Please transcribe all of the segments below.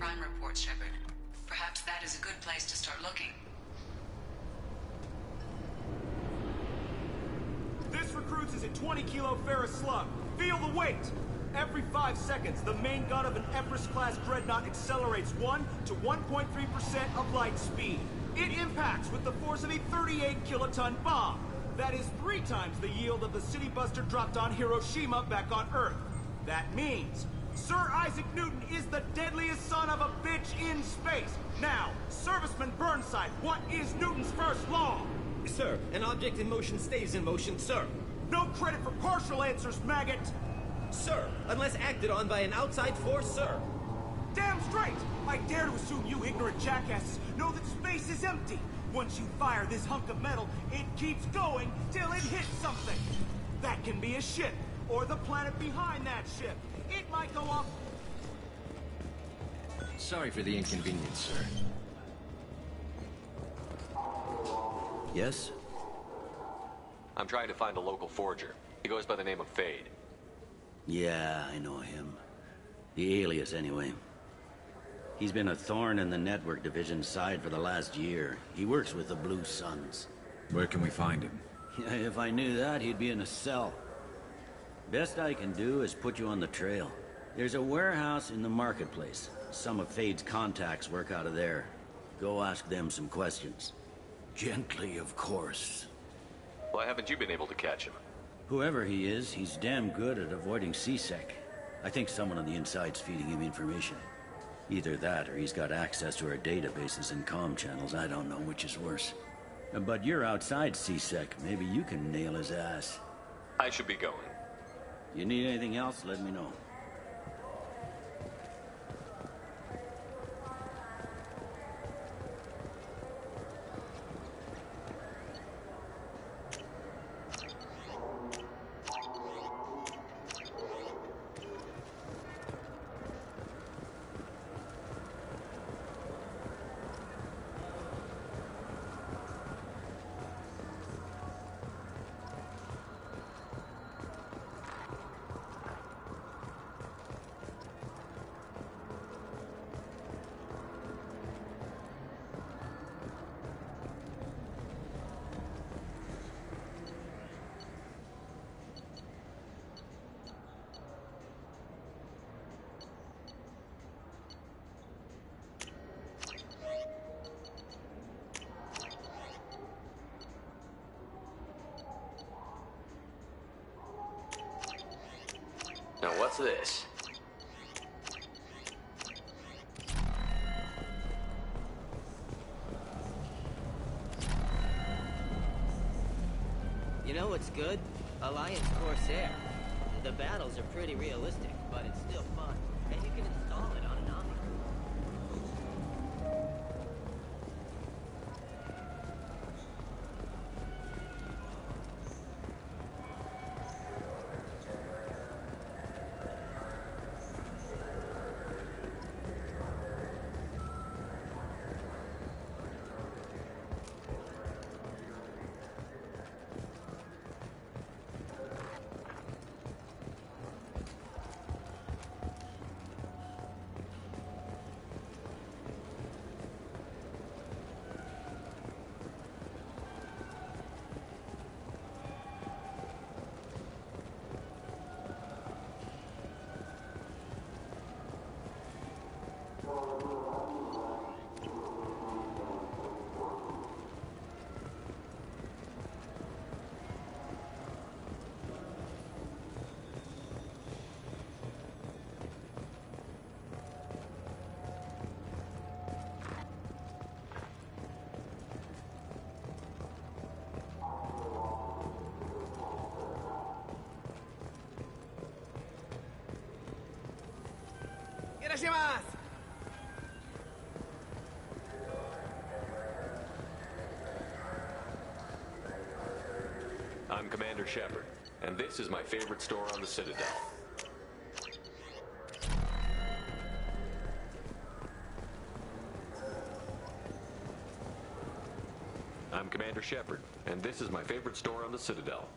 crime reports, Shepard. Perhaps that is a good place to start looking. This recruits is a 20-kilo Ferris slug. Feel the weight! Every 5 seconds, the main gun of an Empress-class dreadnought accelerates 1 to 1.3% of light speed. It impacts with the force of a 38-kiloton bomb. That is 3 times the yield of the City Buster dropped on Hiroshima back on Earth. That means Sir Isaac Newton is the deadliest son of a bitch in space. Now, Serviceman Burnside, what is Newton's first law? Sir, an object in motion stays in motion, sir. No credit for partial answers, maggot! Sir, unless acted on by an outside force, sir. Damn straight! I dare to assume you ignorant jackasses know that space is empty. Once you fire this hunk of metal, it keeps going till it hits something. That can be a ship, or the planet behind that ship. It might go off... Sorry for the inconvenience, sir. Yes? I'm trying to find a local forger. He goes by the name of Fade. Yeah, I know him. The alias, anyway. He's been a thorn in the network division's side for the last year. He works with the Blue Suns. Where can we find him? If I knew that, he'd be in a cell. Best I can do is put you on the trail. There's a warehouse in the marketplace. Some of Fade's contacts work out of there. Go ask them some questions. Gently, of course. Why haven't you been able to catch him? Whoever he is, he's damn good at avoiding C-Sec. I think someone on the inside's feeding him information. Either that, or he's got access to our databases and comm channels. I don't know which is worse. But you're outside C-Sec. Maybe you can nail his ass. I should be going. You need anything else, let me know. Now what's this? You know what's good? Alliance Corsair. The battles are pretty realistic, but it's still fun. And you can install it on an Omni. I'm Commander Shepard, and this is my favorite store on the Citadel. I'm Commander Shepard, and this is my favorite store on the Citadel.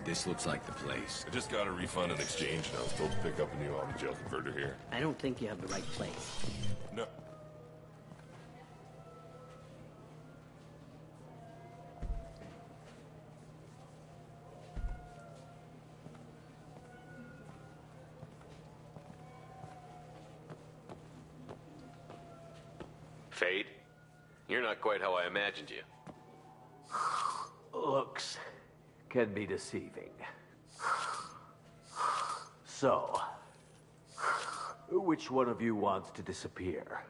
This looks like the place. I just got a refund and exchange, and I was told to pick up a new auto-gel converter here. I don't think you have the right place. No. Fade? You're not quite how I imagined you. Looks can be deceiving. So, which one of you wants to disappear?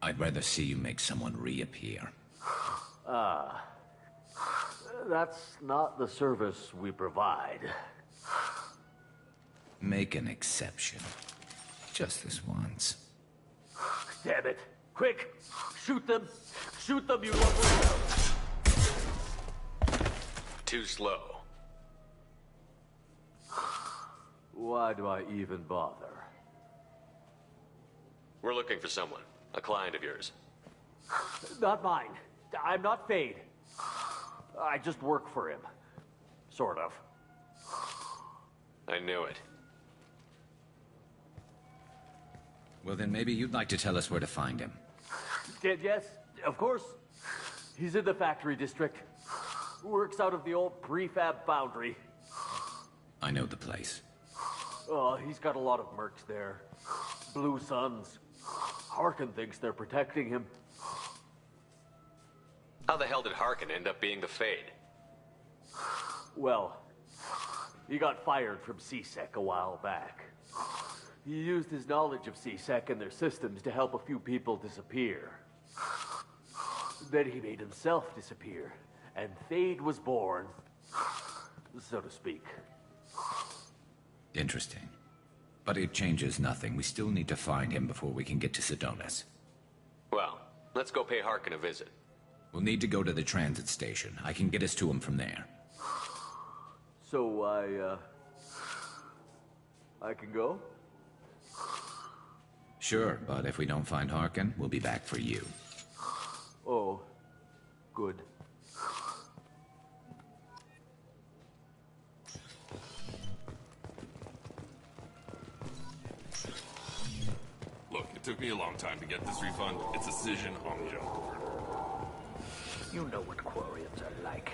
I'd rather see you make someone reappear. That's not the service we provide. Make an exception. Just this once. Damn it. Quick! Shoot them! Shoot them, you lovely... Too slow. Why do I even bother? We're looking for someone. A client of yours. Not mine. I'm not Fade. I just work for him. Sort of. I knew it. Well, then maybe you'd like to tell us where to find him. Yes, of course. He's in the factory district. Works out of the old prefab foundry. I know the place. Oh, he's got a lot of mercs there. Blue Suns. Harkin thinks they're protecting him. How the hell did Harkin end up being the Fade? Well, he got fired from CSEC a while back. He used his knowledge of CSEC and their systems to help a few people disappear. Then he made himself disappear, and Fade was born, so to speak. Interesting. But it changes nothing. We still need to find him before we can get to Sedonis. Well, let's go pay Harkin a visit. We'll need to go to the transit station. I can get us to him from there. So I can go? Sure, but if we don't find Harkin, we'll be back for you. Oh, good. Look, it took me a long time to get this refund. It's a Cision auto-gel converter. You know what Quarians are like.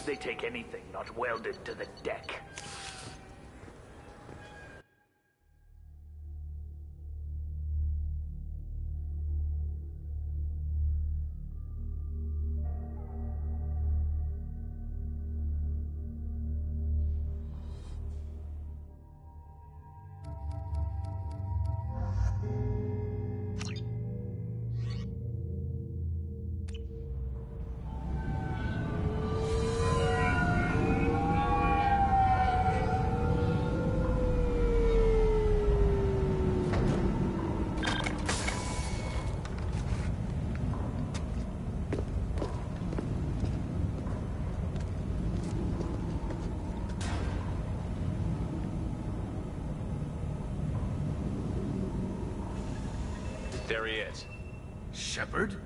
They take anything not welded to the deck. There he is. Shepard?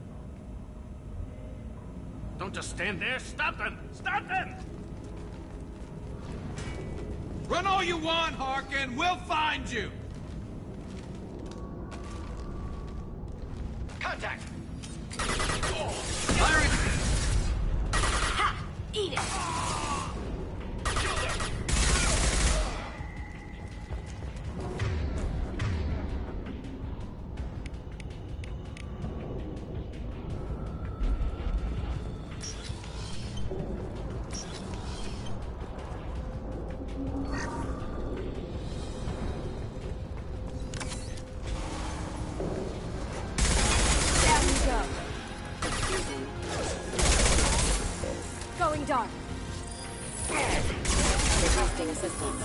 Don't just stand there. Stop them! Stop them! Run all you want, Harkin. We'll find you. Contact! Firing. Ha! Eat it! Going dark. Requesting assistance.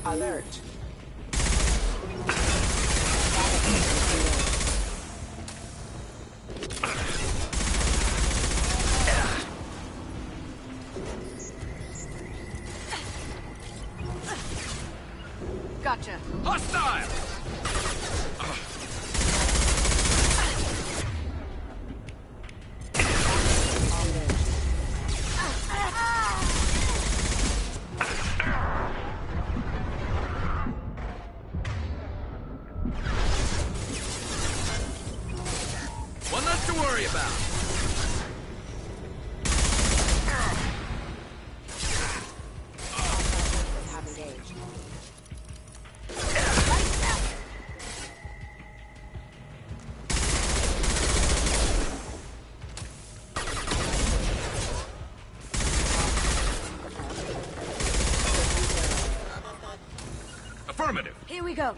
Alert. Gotcha. Hostile. about. Have engaged. Affirmative. Here we go.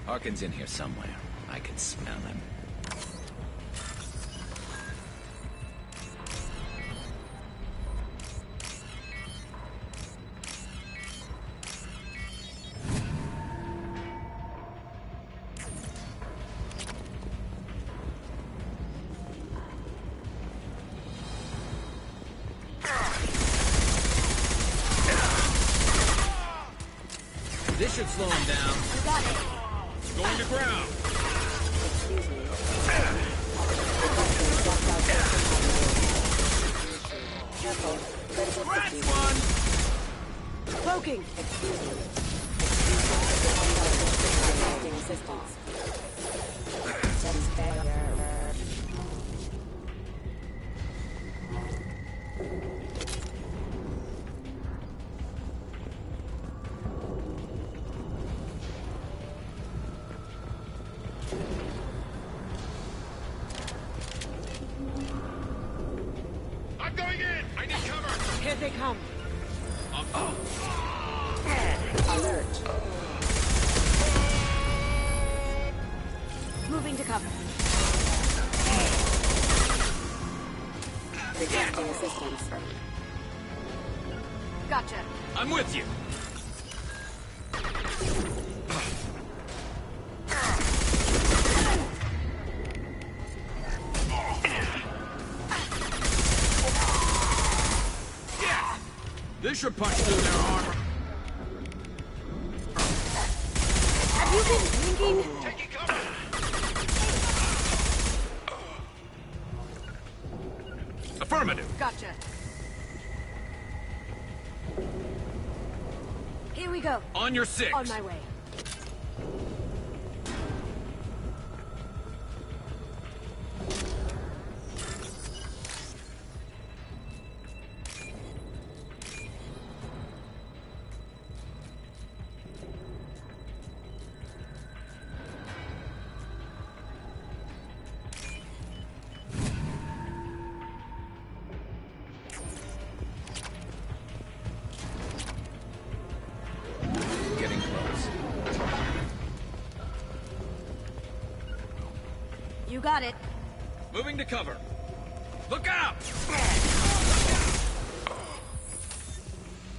Harkin's in here somewhere. I can smell him. This should slow him down. You got it. Going to ground. Excuse me. Careful. Scratch one! Cloaking. Excuse me. Requesting assistance. That is better. I'm going in! I need cover! Here they come. Alert. Moving to cover. Requesting assistance. Gotcha. I'm with you. This should punch through their armor. Have you been drinking? Taking cover! Affirmative. Gotcha. Here we go. On your six. On my way. Getting close. You got it. Moving to cover. Look out!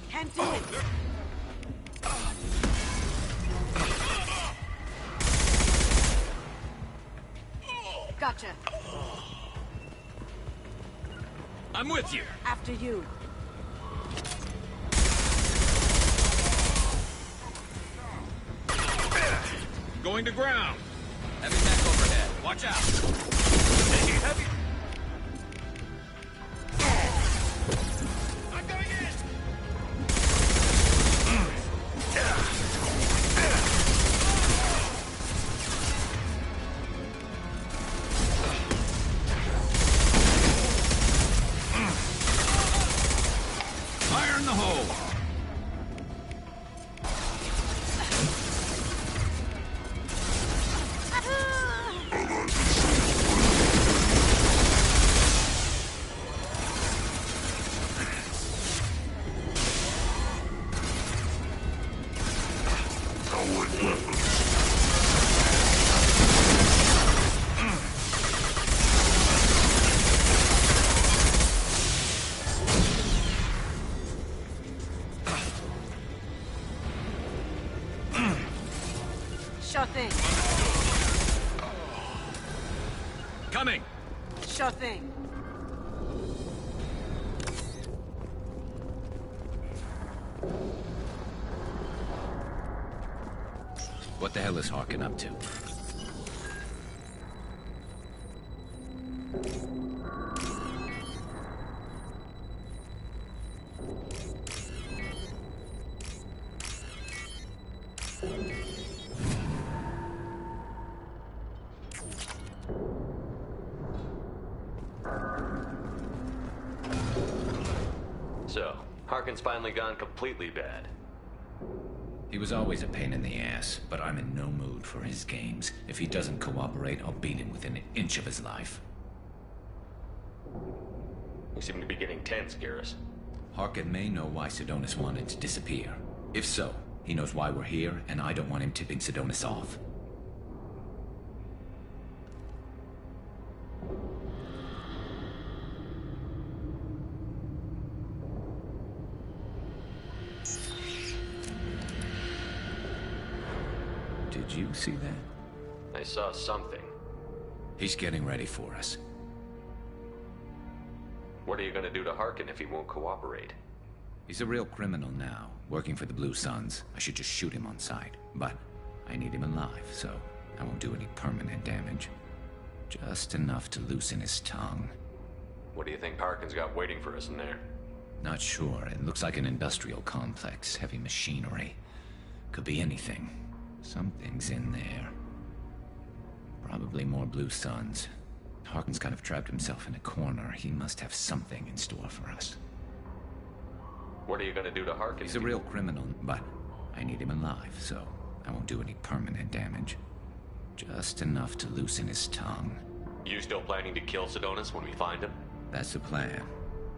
Can't do it. Gotcha. I'm with you. After you. Going to ground. Heavy mech overhead. Watch out. Taking heavy. I'm going in! Fire in the hole. Sure thing. coming! Sure thing. What the hell is Harkin up to? So, Harkin's finally gone completely bad. He was always a pain in the ass, but I'm in no mood for his games. If he doesn't cooperate, I'll beat him within an inch of his life. You seem to be getting tense, Garrus. Harkin may know why Sidonis wanted to disappear. If so, he knows why we're here, and I don't want him tipping Sidonis off. Did you see that? I saw something. He's getting ready for us. What are you gonna do to Harkin if he won't cooperate? He's a real criminal now, working for the Blue Suns. I should just shoot him on sight. But I need him alive, so I won't do any permanent damage. Just enough to loosen his tongue. What do you think Harkin's got waiting for us in there? Not sure. It looks like an industrial complex. Heavy machinery. Could be anything. Something's in there. Probably more Blue Suns. Harkin's kind of trapped himself in a corner. He must have something in store for us. What are you gonna do to Harkin? He's a real criminal, but I need him alive, so I won't do any permanent damage. Just enough to loosen his tongue. You still planning to kill Sidonis when we find him? That's the plan.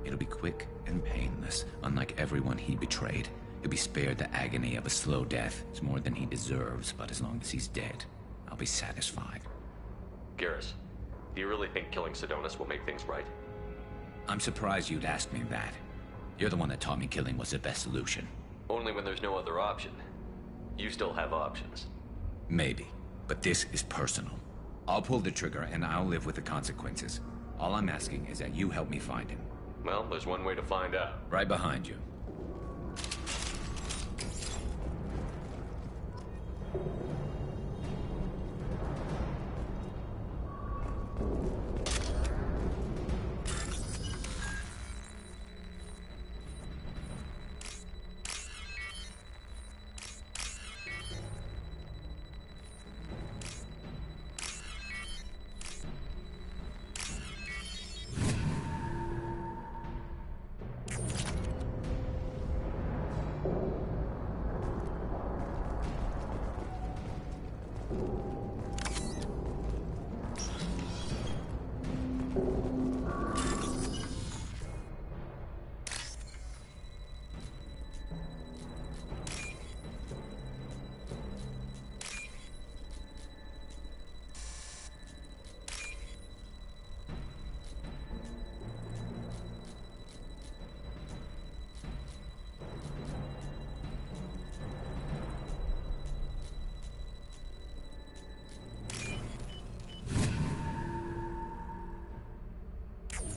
It'll be quick and painless, unlike everyone he betrayed. He'll be spared the agony of a slow death. It's more than he deserves, but as long as he's dead, I'll be satisfied. Garrus, do you really think killing Sidonis will make things right? I'm surprised you'd ask me that. You're the one that taught me killing was the best solution. Only when there's no other option. You still have options. Maybe, but this is personal. I'll pull the trigger and I'll live with the consequences. All I'm asking is that you help me find him. Well, there's one way to find out. Right behind you.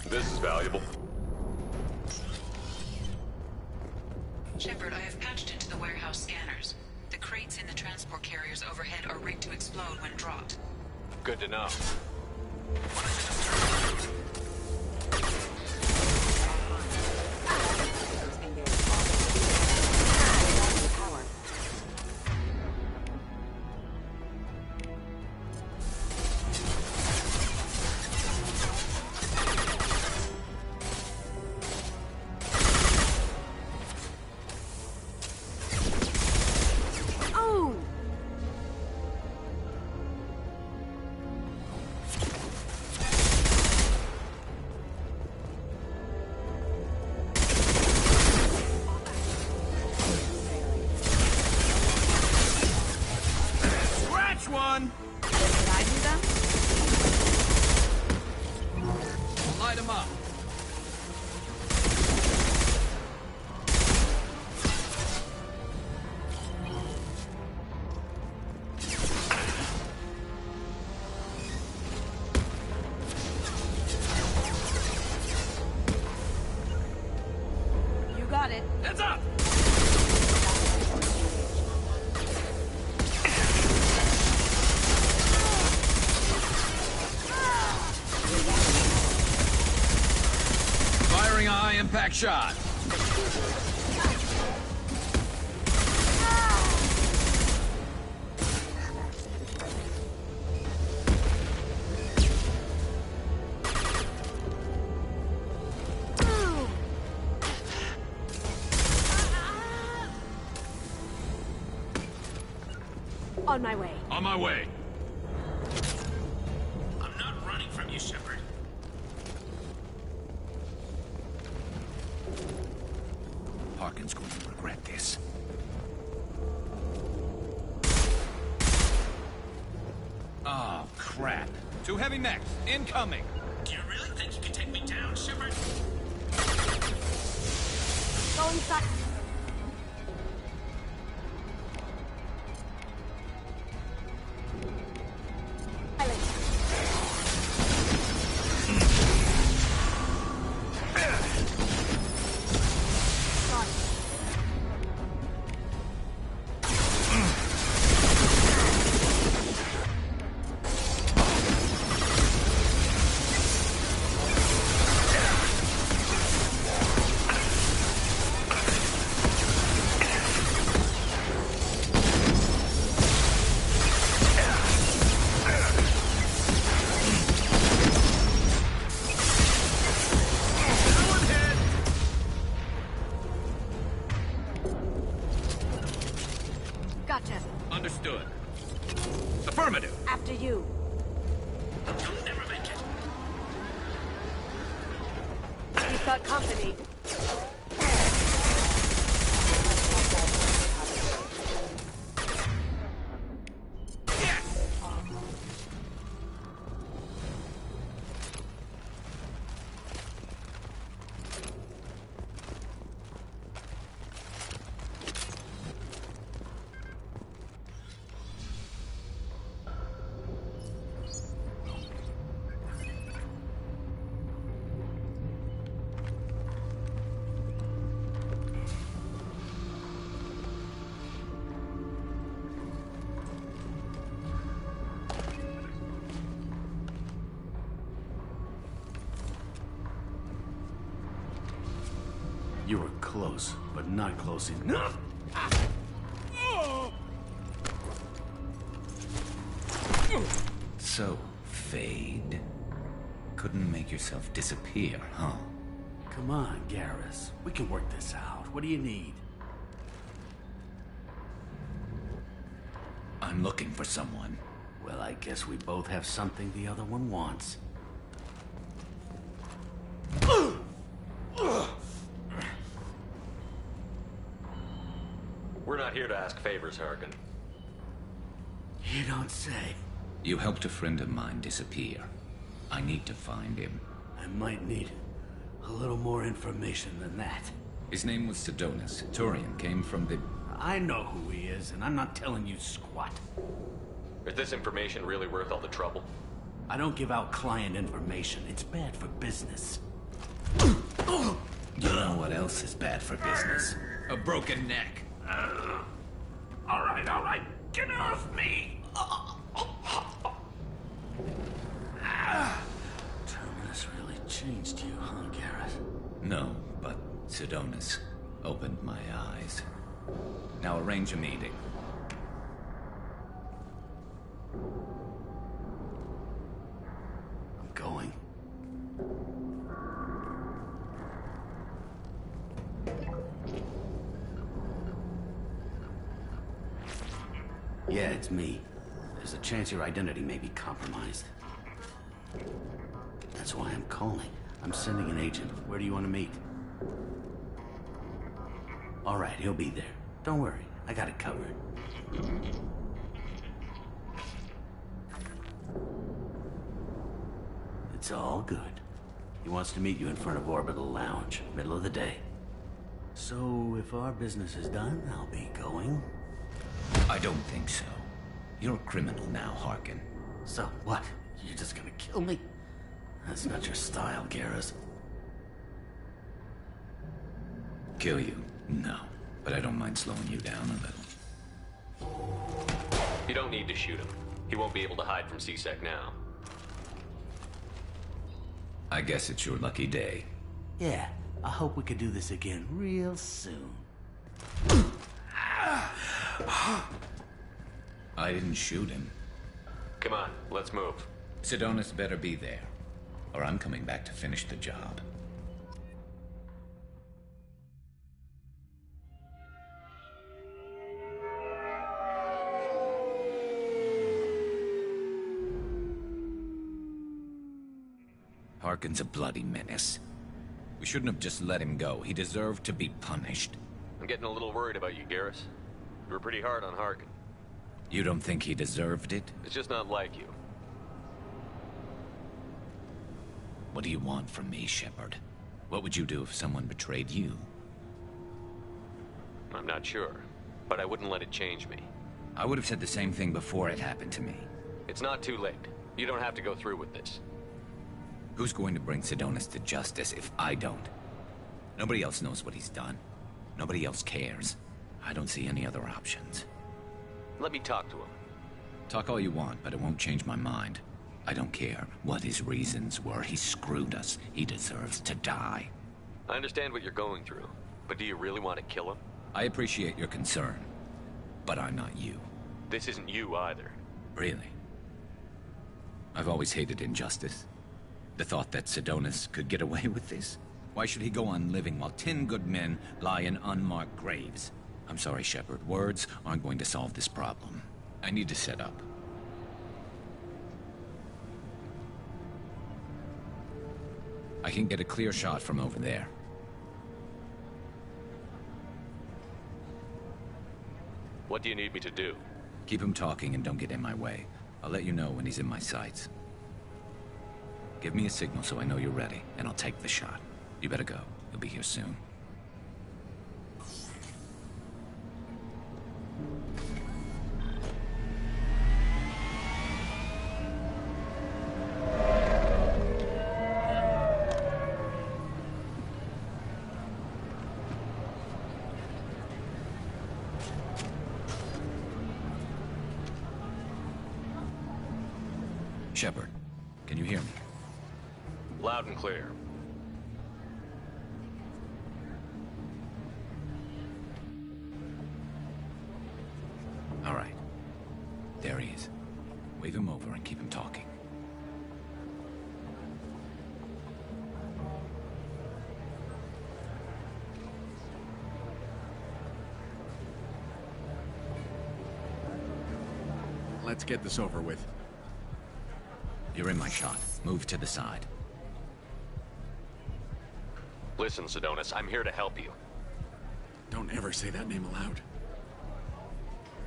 This is valuable. Shepard, I have patched into the warehouse scanners. The crates in the transport carriers overhead are rigged to explode when dropped. Good to know. One! Did I do that? Light him up. shot! On my way. On my way. I'm not running from you, Shepard. Harkin's going to regret this. Oh, crap. Two heavy mechs, incoming! Do you really think you can take me down, Shepard? Go inside. Gotcha. Understood. Affirmative. After you. You'll never make it. You've got company. You were close, but not close enough. So, Fade. Couldn't make yourself disappear, huh? Come on, Garrus. We can work this out. What do you need? I'm looking for someone. Well, I guess we both have something the other one wants. We're not here to ask favors, Harkin. You don't say. You helped a friend of mine disappear. I need to find him. I might need a little more information than that. His name was Sidonis. Turian came from the... I know who he is, and I'm not telling you squat. Is this information really worth all the trouble? I don't give out client information. It's bad for business. You know what else is bad for business? A broken neck. All right. Get off me! Terminus really changed you, huh, Garrus? No, but Sidonis opened my eyes. Now arrange a meeting. I'm going. Yeah, it's me. There's a chance your identity may be compromised. That's why I'm calling. I'm sending an agent. Where do you want to meet? All right, he'll be there. Don't worry, I got it covered. It's all good. He wants to meet you in front of Orbital Lounge, middle of the day. So, if our business is done, I'll be going. I don't think so. You're a criminal now, Harkin. So, what? You're just gonna kill me? That's not your style, Garrus. Kill you? No. But I don't mind slowing you down a little. You don't need to shoot him. He won't be able to hide from C-Sec now. I guess it's your lucky day. Yeah, I hope we can do this again real soon. I didn't shoot him. Come on, let's move. Sidonis better be there, or I'm coming back to finish the job. Harkin's a bloody menace. We shouldn't have just let him go. He deserved to be punished. I'm getting a little worried about you, Garrus. You were pretty hard on Harkin. You don't think he deserved it? It's just not like you. What do you want from me, Shepard? What would you do if someone betrayed you? I'm not sure, but I wouldn't let it change me. I would have said the same thing before it happened to me. It's not too late. You don't have to go through with this. Who's going to bring Sidonis to justice if I don't? Nobody else knows what he's done. Nobody else cares. I don't see any other options. Let me talk to him. Talk all you want, but it won't change my mind. I don't care what his reasons were. He screwed us. He deserves to die. I understand what you're going through, but do you really want to kill him? I appreciate your concern, but I'm not you. This isn't you either. Really? I've always hated injustice. The thought that Sidonis could get away with this? Why should he go on living while 10 good men lie in unmarked graves? I'm sorry, Shepard. Words aren't going to solve this problem. I need to set up. I can get a clear shot from over there. What do you need me to do? Keep him talking and don't get in my way. I'll let you know when he's in my sights. Give me a signal so I know you're ready, and I'll take the shot. You better go. You'll be here soon. Shepard, can you hear me? Loud and clear. All right. There he is. Wave him over and keep him talking. Let's get this over with. You're in my shot. Move to the side. Listen, Sidonis, I'm here to help you. Don't ever say that name aloud.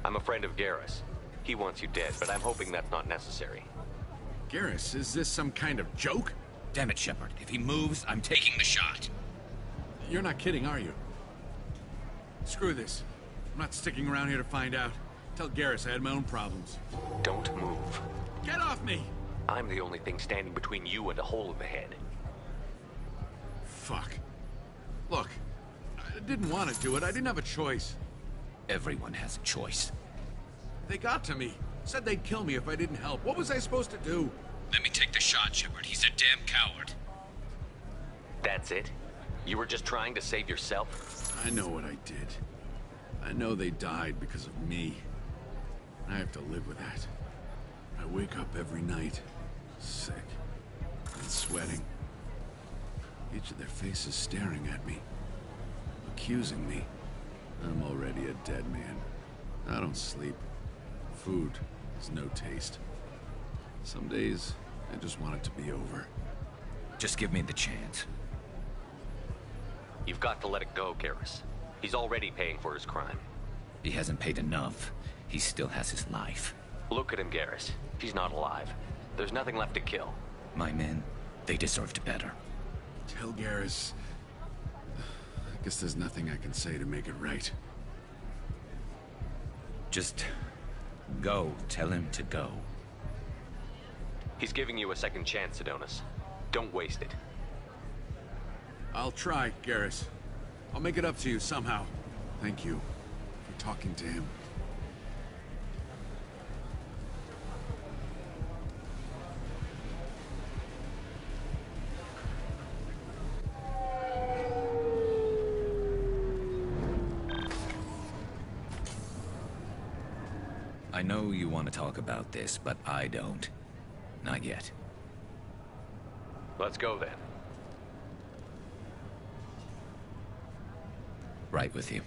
I'm a friend of Garrus. He wants you dead, but I'm hoping that's not necessary. Garrus, is this some kind of joke? Damn it, Shepard. If he moves, I'm taking the shot. You're not kidding, are you? Screw this. I'm not sticking around here to find out. Tell Garrus I had my own problems. Don't move. Get off me! I'm the only thing standing between you and a hole in the head. Fuck. Look, I didn't want to do it. I didn't have a choice. Everyone has a choice. They got to me. Said they'd kill me if I didn't help. What was I supposed to do? Let me take the shot, Shepard. He's a damn coward. That's it? You were just trying to save yourself? I know what I did. I know they died because of me. I have to live with that. I wake up every night, sick and sweating. Each of their faces staring at me, accusing me. I'm already a dead man. I don't sleep. Food has no taste. Some days, I just want it to be over. Just give me the chance. You've got to let it go, Garrus. He's already paying for his crime. He hasn't paid enough. He still has his life. Look at him, Garrus. He's not alive. There's nothing left to kill. My men, they deserved better. Tell Garrus... I guess there's nothing I can say to make it right. Just... go. Tell him to go. He's giving you a second chance, Sidonis. Don't waste it. I'll try, Garrus. I'll make it up to you somehow. Thank you for talking to him. I know you want to talk about this, but I don't. Not yet. Let's go then. Right with you.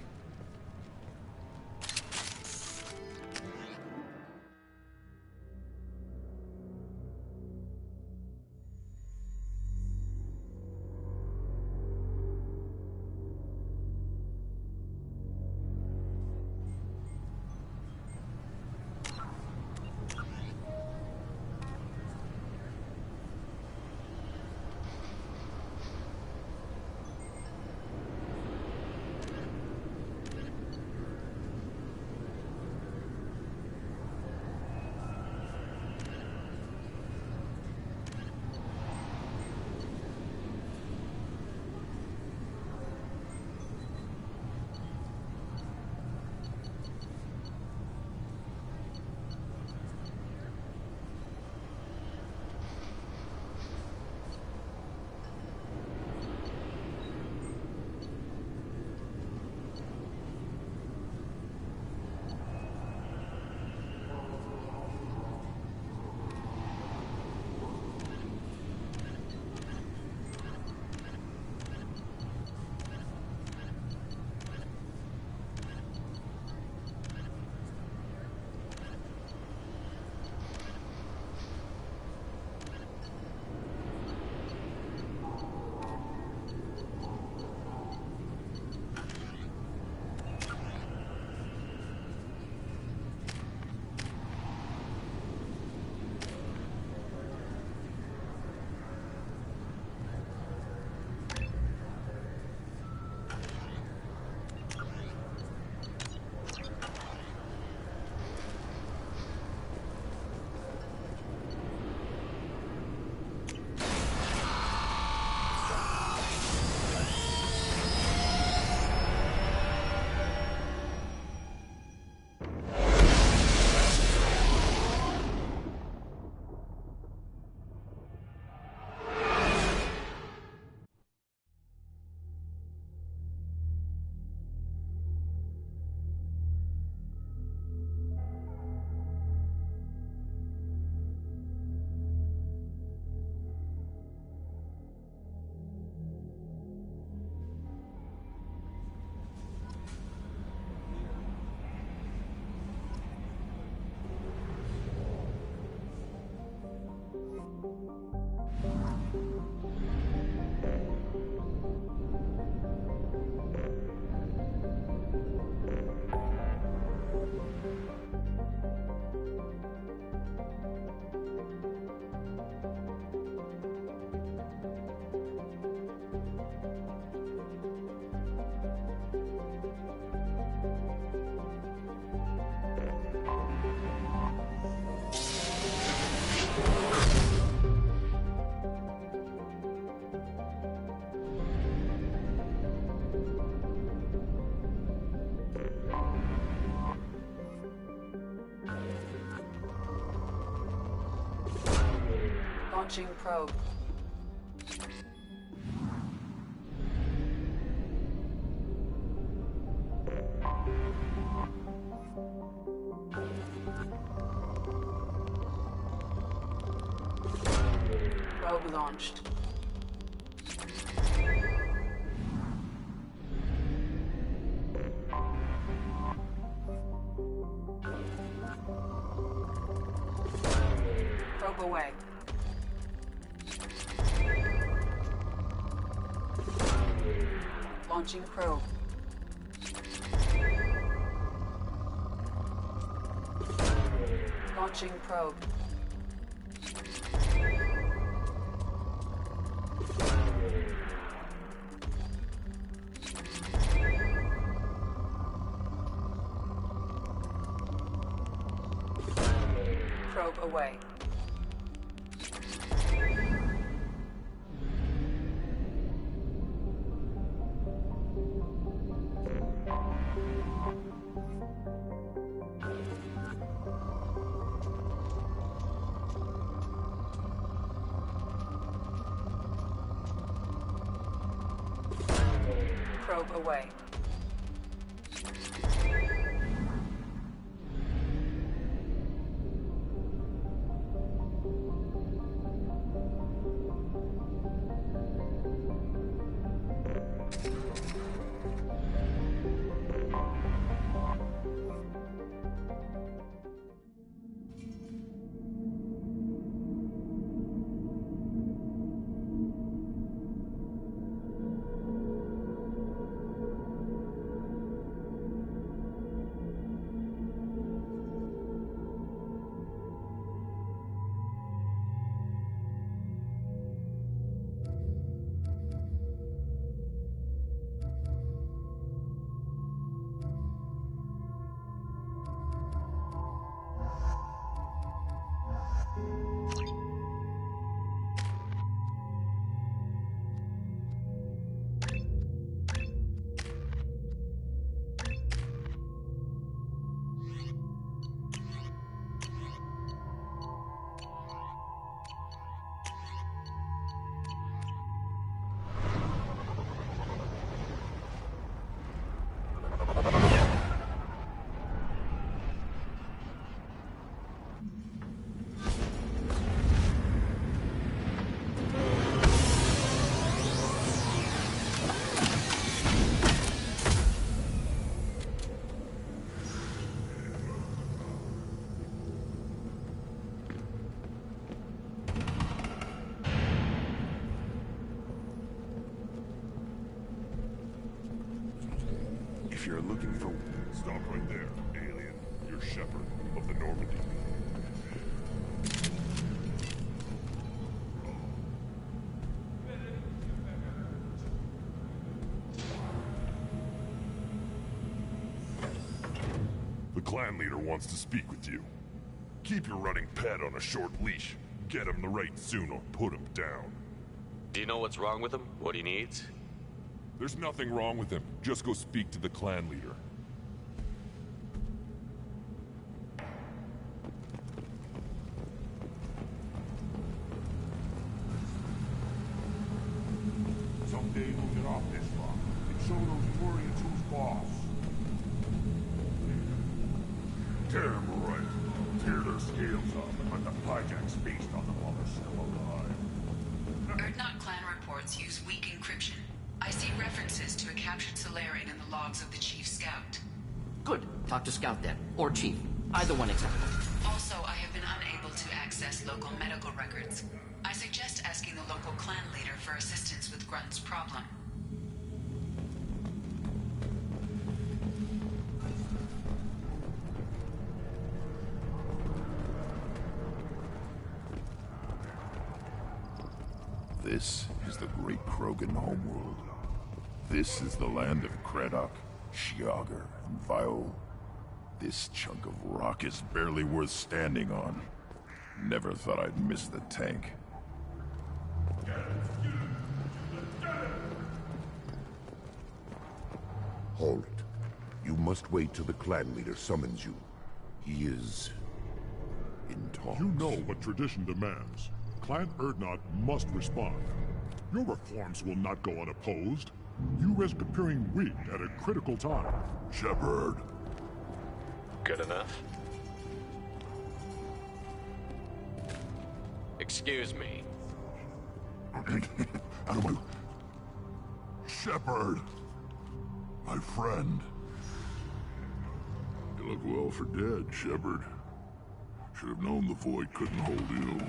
Launching probe. Probe launched. Probe away. Launching probe. Launching probe. Probe away. Probe away. looking for... Stop right there, alien. You're Shepard of the Normandy. The clan leader wants to speak with you. Keep your running pet on a short leash. Get him the right soon or put him down. Do you know what's wrong with him? What he needs? There's nothing wrong with him. Just go speak to the clan leader. Someday we'll get off this rock and show those Turians who's boss. Damn right. Tear their scales off and let the Pyjax feast on them while they're still alive. Urdnot clan reports use weak encryption. I see references to a captured Solarian in the logs of the Chief Scout. Good. Talk to Scout then. Or Chief. Either one acceptable. Also, I have been unable to access local medical records. I suggest asking the local clan leader for assistance with Grunt's problem. This is the great Krogan homeworld. This is the land of Kredok, Shiagar, and Viol. This chunk of rock is barely worth standing on. Never thought I'd miss the tank. Halt. You must wait till the clan leader summons you. He is... in talks. You know what tradition demands. Clan Urdnot must respond. Your reforms will not go unopposed. You risk appearing weak at a critical time. Shepard. Good enough. Excuse me. Out of my... Shepard. My friend. You look well for dead, Shepard. Should have known the Void couldn't hold you.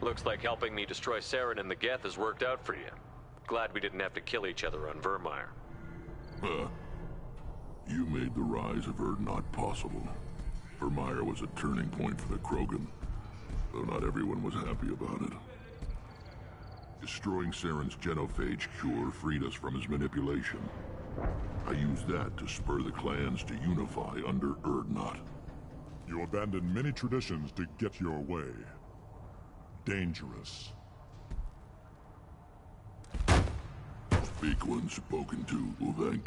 Looks like helping me destroy Saren and the Geth has worked out for you. Glad we didn't have to kill each other on Virmire. Huh. You made the rise of Urdnot possible. Virmire was a turning point for the Krogan, though not everyone was happy about it. Destroying Saren's genophage cure freed us from his manipulation. I used that to spur the clans to unify under Urdnot. You abandoned many traditions to get your way. Dangerous. Speak when spoken to, Uvenk.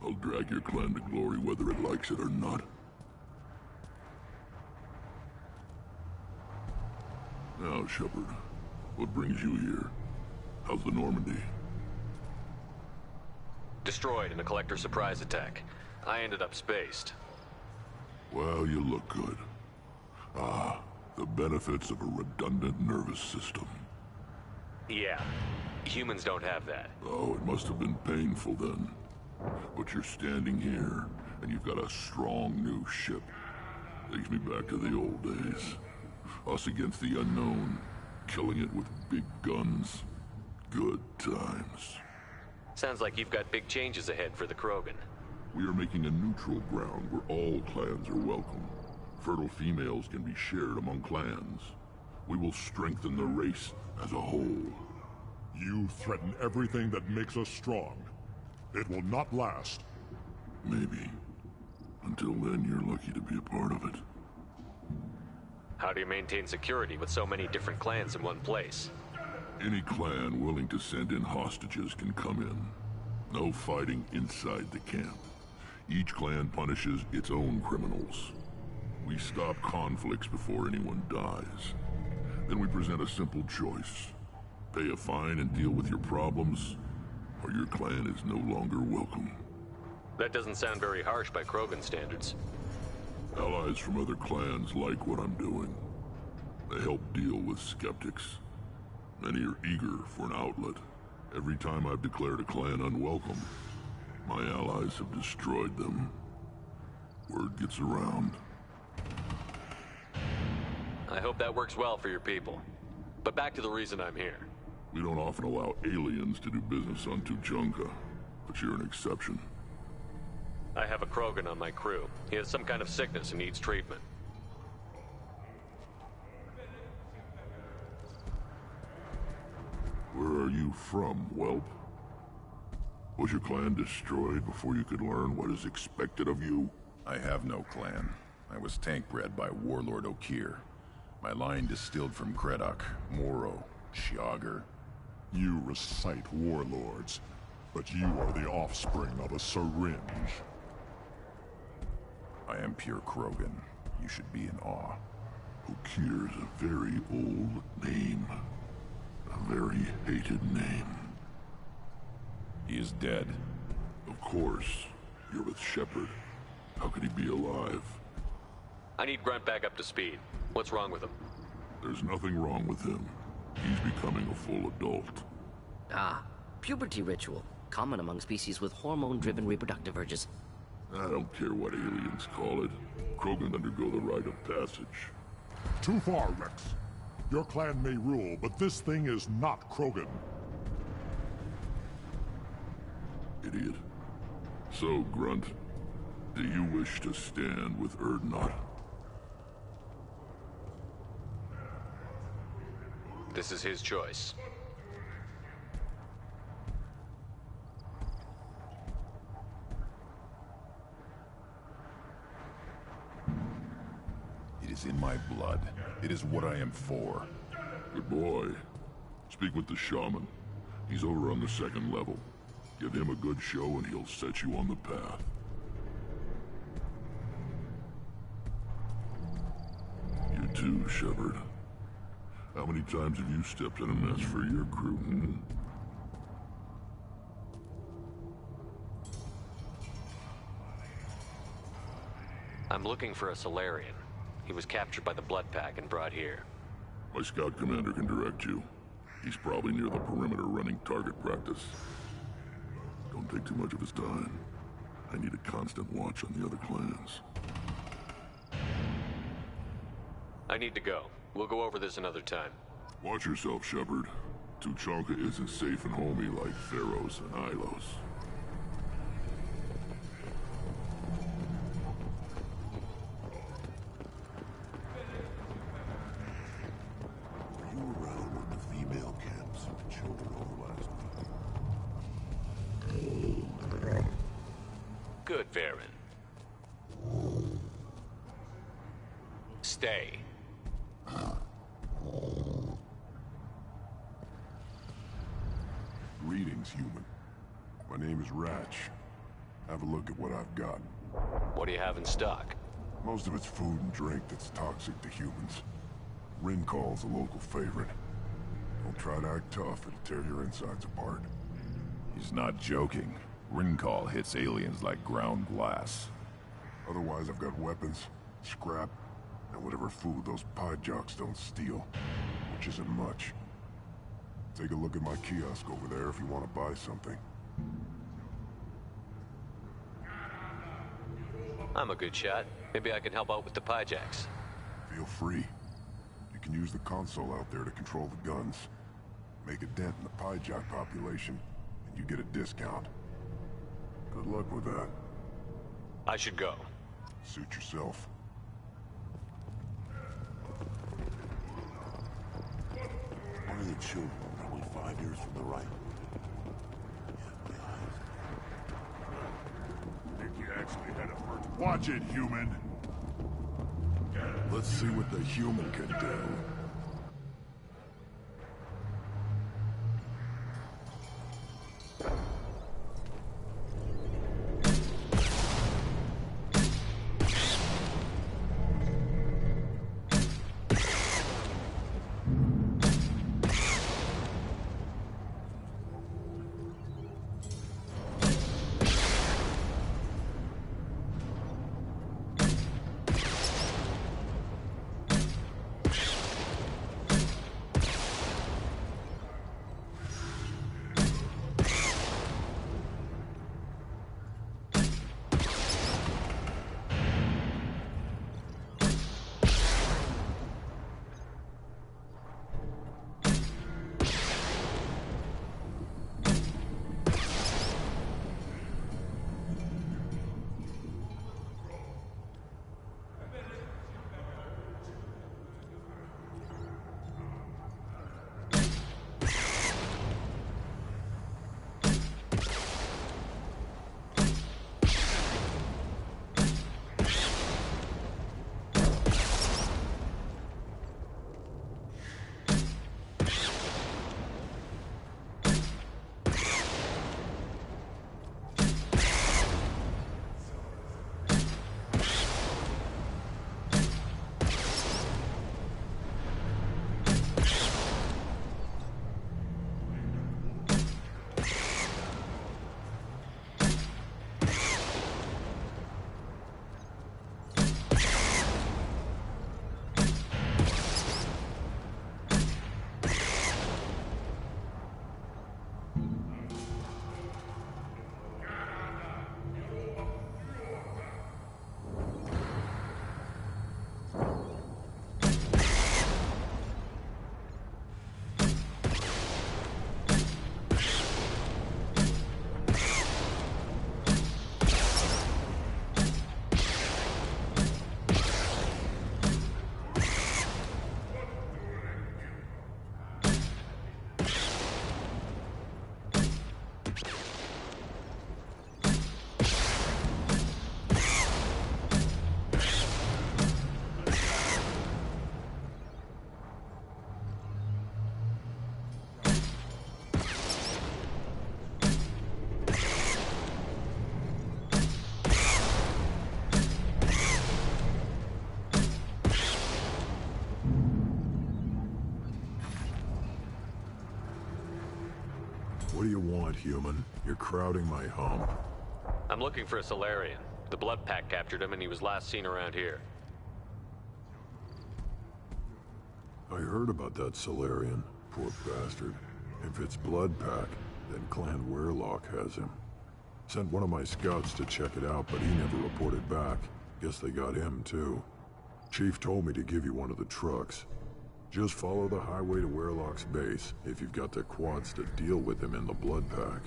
I'll drag your clan to glory whether it likes it or not. Now, Shepard, what brings you here? How's the Normandy? Destroyed in a Collector surprise attack. I ended up spaced. Well, you look good. Ah, the benefits of a redundant nervous system. Yeah. Humans don't have that. Oh, it must have been painful then. But you're standing here, and you've got a strong new ship. Takes me back to the old days. Us against the unknown, killing it with big guns. Good times. Sounds like you've got big changes ahead for the Krogan. We are making a neutral ground where all clans are welcome. Fertile females can be shared among clans. We will strengthen the race as a whole. You threaten everything that makes us strong. It will not last. Maybe. Until then, you're lucky to be a part of it. How do you maintain security with so many different clans in one place? Any clan willing to send in hostages can come in. No fighting inside the camp. Each clan punishes its own criminals. We stop conflicts before anyone dies. Then we present a simple choice. Pay a fine and deal with your problems, or your clan is no longer welcome. That doesn't sound very harsh by Krogan standards. Allies from other clans like what I'm doing. They help deal with skeptics. Many are eager for an outlet. Every time I've declared a clan unwelcome, my allies have destroyed them. Word gets around. I hope that works well for your people. But back to the reason I'm here. We don't often allow aliens to do business on Tuchanka, but you're an exception. I have a Krogan on my crew. He has some kind of sickness and needs treatment. Where are you from, whelp? Was your clan destroyed before you could learn what is expected of you? I have no clan. I was tank bred by Warlord Okeer. My line distilled from Kredok, Moro, Shiagar. You recite warlords, but you are the offspring of a syringe. I am pure Krogan. You should be in awe. Okeer's a very old name. A very hated name. He is dead. Of course. You're with Shepard. How could he be alive? I need Grunt back up to speed. What's wrong with him? There's nothing wrong with him. He's becoming a full adult. Ah, puberty ritual. Common among species with hormone-driven reproductive urges. I don't care what aliens call it. Krogan undergo the rite of passage. Too far, Rex. Your clan may rule, but this thing is not Krogan. Idiot. So, Grunt, do you wish to stand with Urdnot? This is his choice. It is in my blood. It is what I am for. Good boy. Speak with the shaman. He's over on the second level. Give him a good show and he'll set you on the path. You too, Shepard. How many times have you stepped in a mess for your crew, hmm? I'm looking for a Solarian. He was captured by the Blood Pack and brought here. My scout commander can direct you. He's probably near the perimeter running target practice. Don't take too much of his time. I need a constant watch on the other clans. I need to go. We'll go over this another time. Watch yourself, Shepard. Tuchanka isn't safe and homey like Theros and Ilos. Were you around when the female camps and the children over last night? Good, Varen. Stay. Greetings, human. My name is Ratch. Have a look at what I've got. What do you have in stock? Most of it's food and drink that's toxic to humans. Ringcall's a local favorite. Don't try to act tough, it'll tear your insides apart. He's not joking. Ringcall hits aliens like ground glass. Otherwise, I've got weapons, scrap, and whatever food those pie jocks don't steal, which isn't much. Take a look at my kiosk over there if you want to buy something. I'm a good shot. Maybe I can help out with the Pyjacks. Feel free. You can use the console out there to control the guns. Make a dent in the Pyjack population, and you get a discount. Good luck with that. I should go. Suit yourself. One of the children, probably 5 years from the right. Think you actually had a first. Watch it, human! Let's see what the human can do. you want, human? You're crowding my home. I'm looking for a Solarian. The Blood Pack captured him and he was last seen around here. I heard about that Solarian. Poor bastard. If it's Blood Pack, then Clan Weirlock has him. Sent one of my scouts to check it out, but he never reported back. Guess they got him, too. Chief told me to give you one of the trucks. Just follow the highway to Weirlock's base, if you've got the quads to deal with him in the Blood Pack.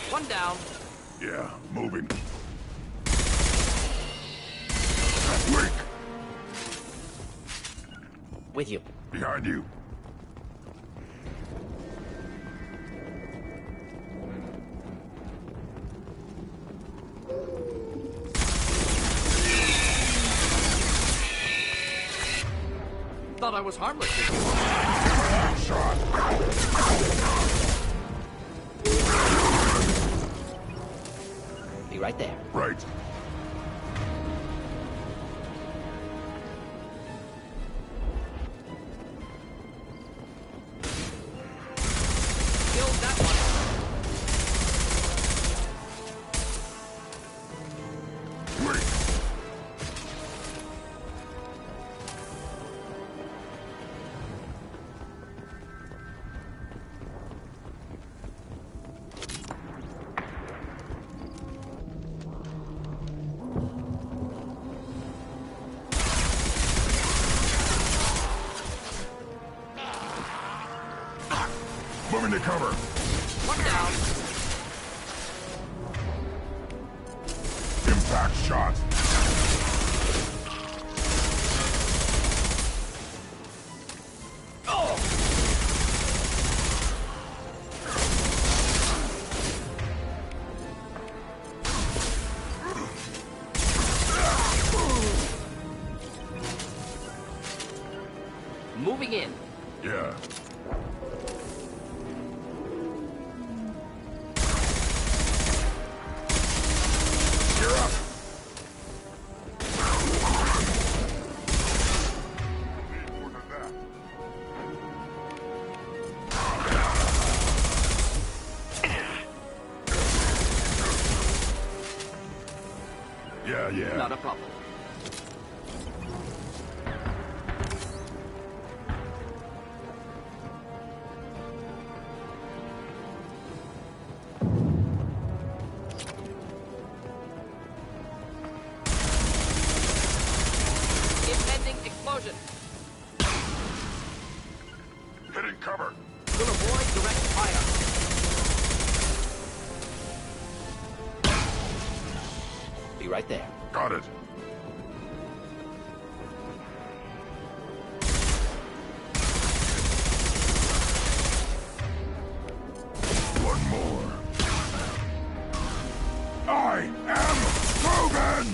One down. Yeah, moving. With you. Behind you. Thought I was harmless. Be right there. Right. Killed that one. Moving to cover. One down. Impact shot. Moving in. Yeah. You're up. Yeah. Not a problem. Impending explosion. Hitting cover. Will avoid direct fire. Be right there. Got it. One more. I am Logan!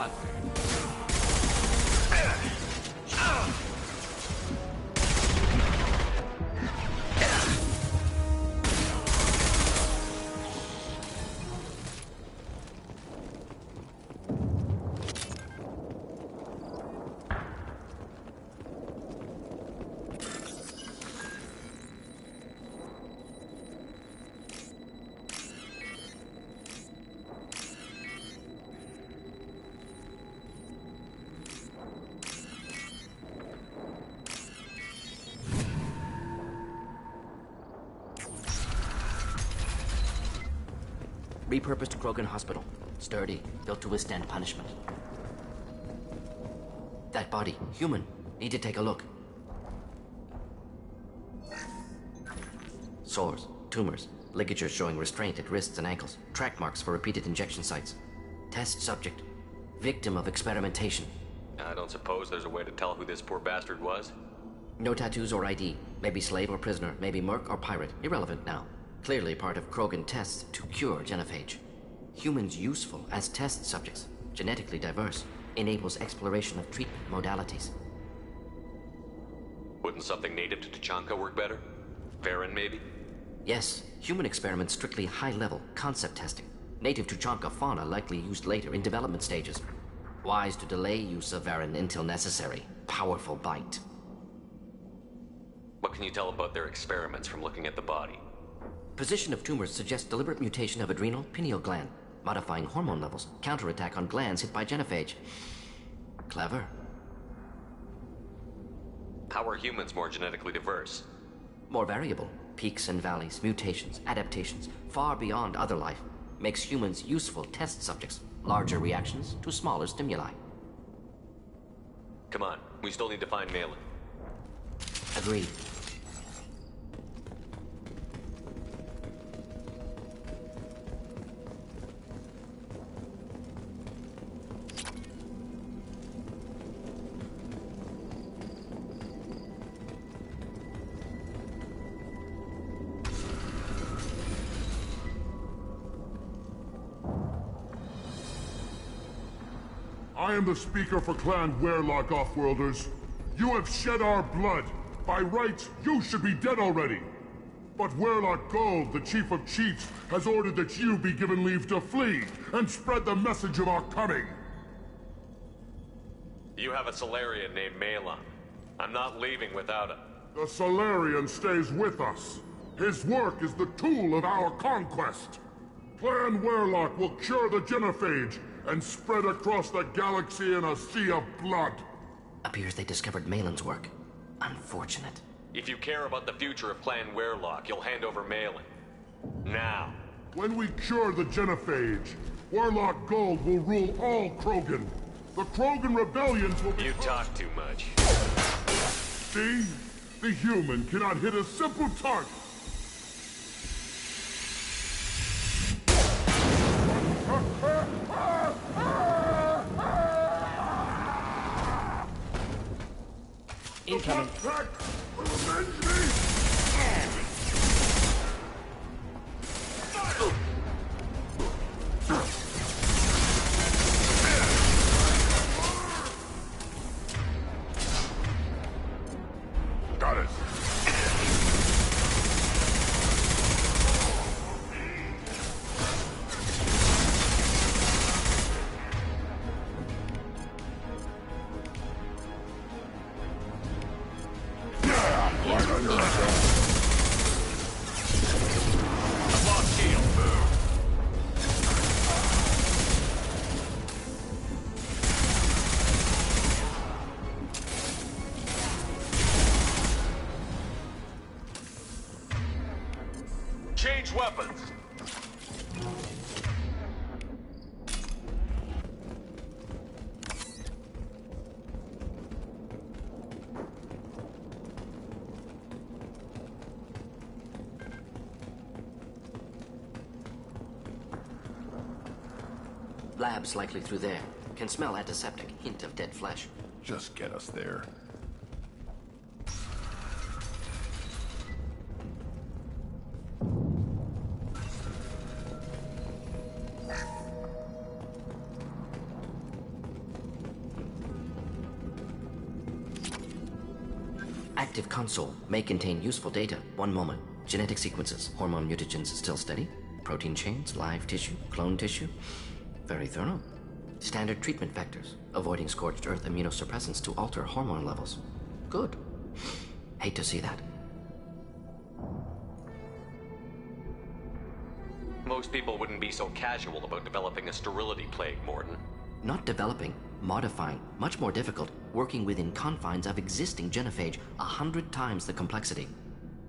on. Repurposed Krogan Hospital. Sturdy, built to withstand punishment. That body, human. Need to take a look. Sores, tumors, ligatures showing restraint at wrists and ankles, track marks for repeated injection sites. Test subject. Victim of experimentation. I don't suppose there's a way to tell who this poor bastard was? No tattoos or ID. Maybe slave or prisoner, maybe merc or pirate. Irrelevant now. Clearly part of Krogan tests to cure genophage. Humans useful as test subjects, genetically diverse, enables exploration of treatment modalities. Wouldn't something native to Tuchanka work better? Varen, maybe? Yes, human experiments strictly high-level, concept testing. Native Tuchanka fauna likely used later in development stages. Wise to delay use of Varen until necessary. Powerful bite. What can you tell about their experiments from looking at the body? Position of tumors suggests deliberate mutation of adrenal pineal gland, modifying hormone levels, counterattack on glands hit by genophage. Clever. How are humans more genetically diverse? More variable. Peaks and valleys, mutations, adaptations, far beyond other life. Makes humans useful test subjects. Larger reactions to smaller stimuli. Come on, we still need to find Malin. Agreed. I am the speaker for Clan Werlock, Offworlders. You have shed our blood. By rights, you should be dead already. But Werlock Gold, the Chief of Chiefs, has ordered that you be given leave to flee and spread the message of our coming. You have a Solarian named Malin. I'm not leaving without him. The Solarian stays with us. His work is the tool of our conquest. Clan Werlock will cure the genophage and spread across the galaxy in a sea of blood. Appears they discovered Malin's work. Unfortunate. If you care about the future of Clan Werlock, you'll hand over Malin. Now. When we cure the genophage, Werlock Gold will rule all Krogan. The Krogan rebellions will be— You talk too much. See? The human cannot hit a simple target. Incoming. Avenge me! Got it. Change weapons! Labs likely through there. Can smell antiseptic, hint of dead flesh. Just get us there. active console may contain useful data. One moment. Genetic sequences, hormone mutagens still steady. Protein chains, live tissue, clone tissue. Very thorough. Standard treatment vectors, avoiding scorched earth immunosuppressants to alter hormone levels. Good. Hate to see that. Most people wouldn't be so casual about developing a sterility plague, Mordin. Not developing, modifying, much more difficult, working within confines of existing genophage, 100 times the complexity.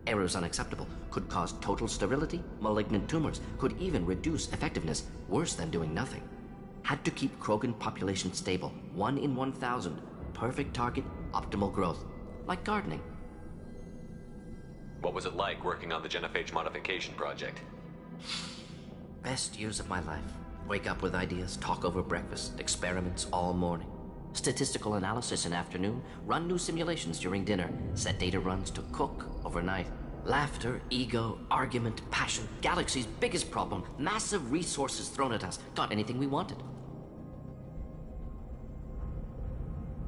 Errors unacceptable, could cause total sterility, malignant tumors, could even reduce effectiveness, worse than doing nothing. Had to keep Krogan population stable, 1 in 1,000, perfect target, optimal growth, like gardening. What was it like working on the genophage modification project? Best years of my life. Wake up with ideas, talk over breakfast, experiments all morning. Statistical analysis in afternoon, run new simulations during dinner, set data runs to cook overnight. Laughter, ego, argument, passion, galaxy's biggest problem, massive resources thrown at us, got anything we wanted.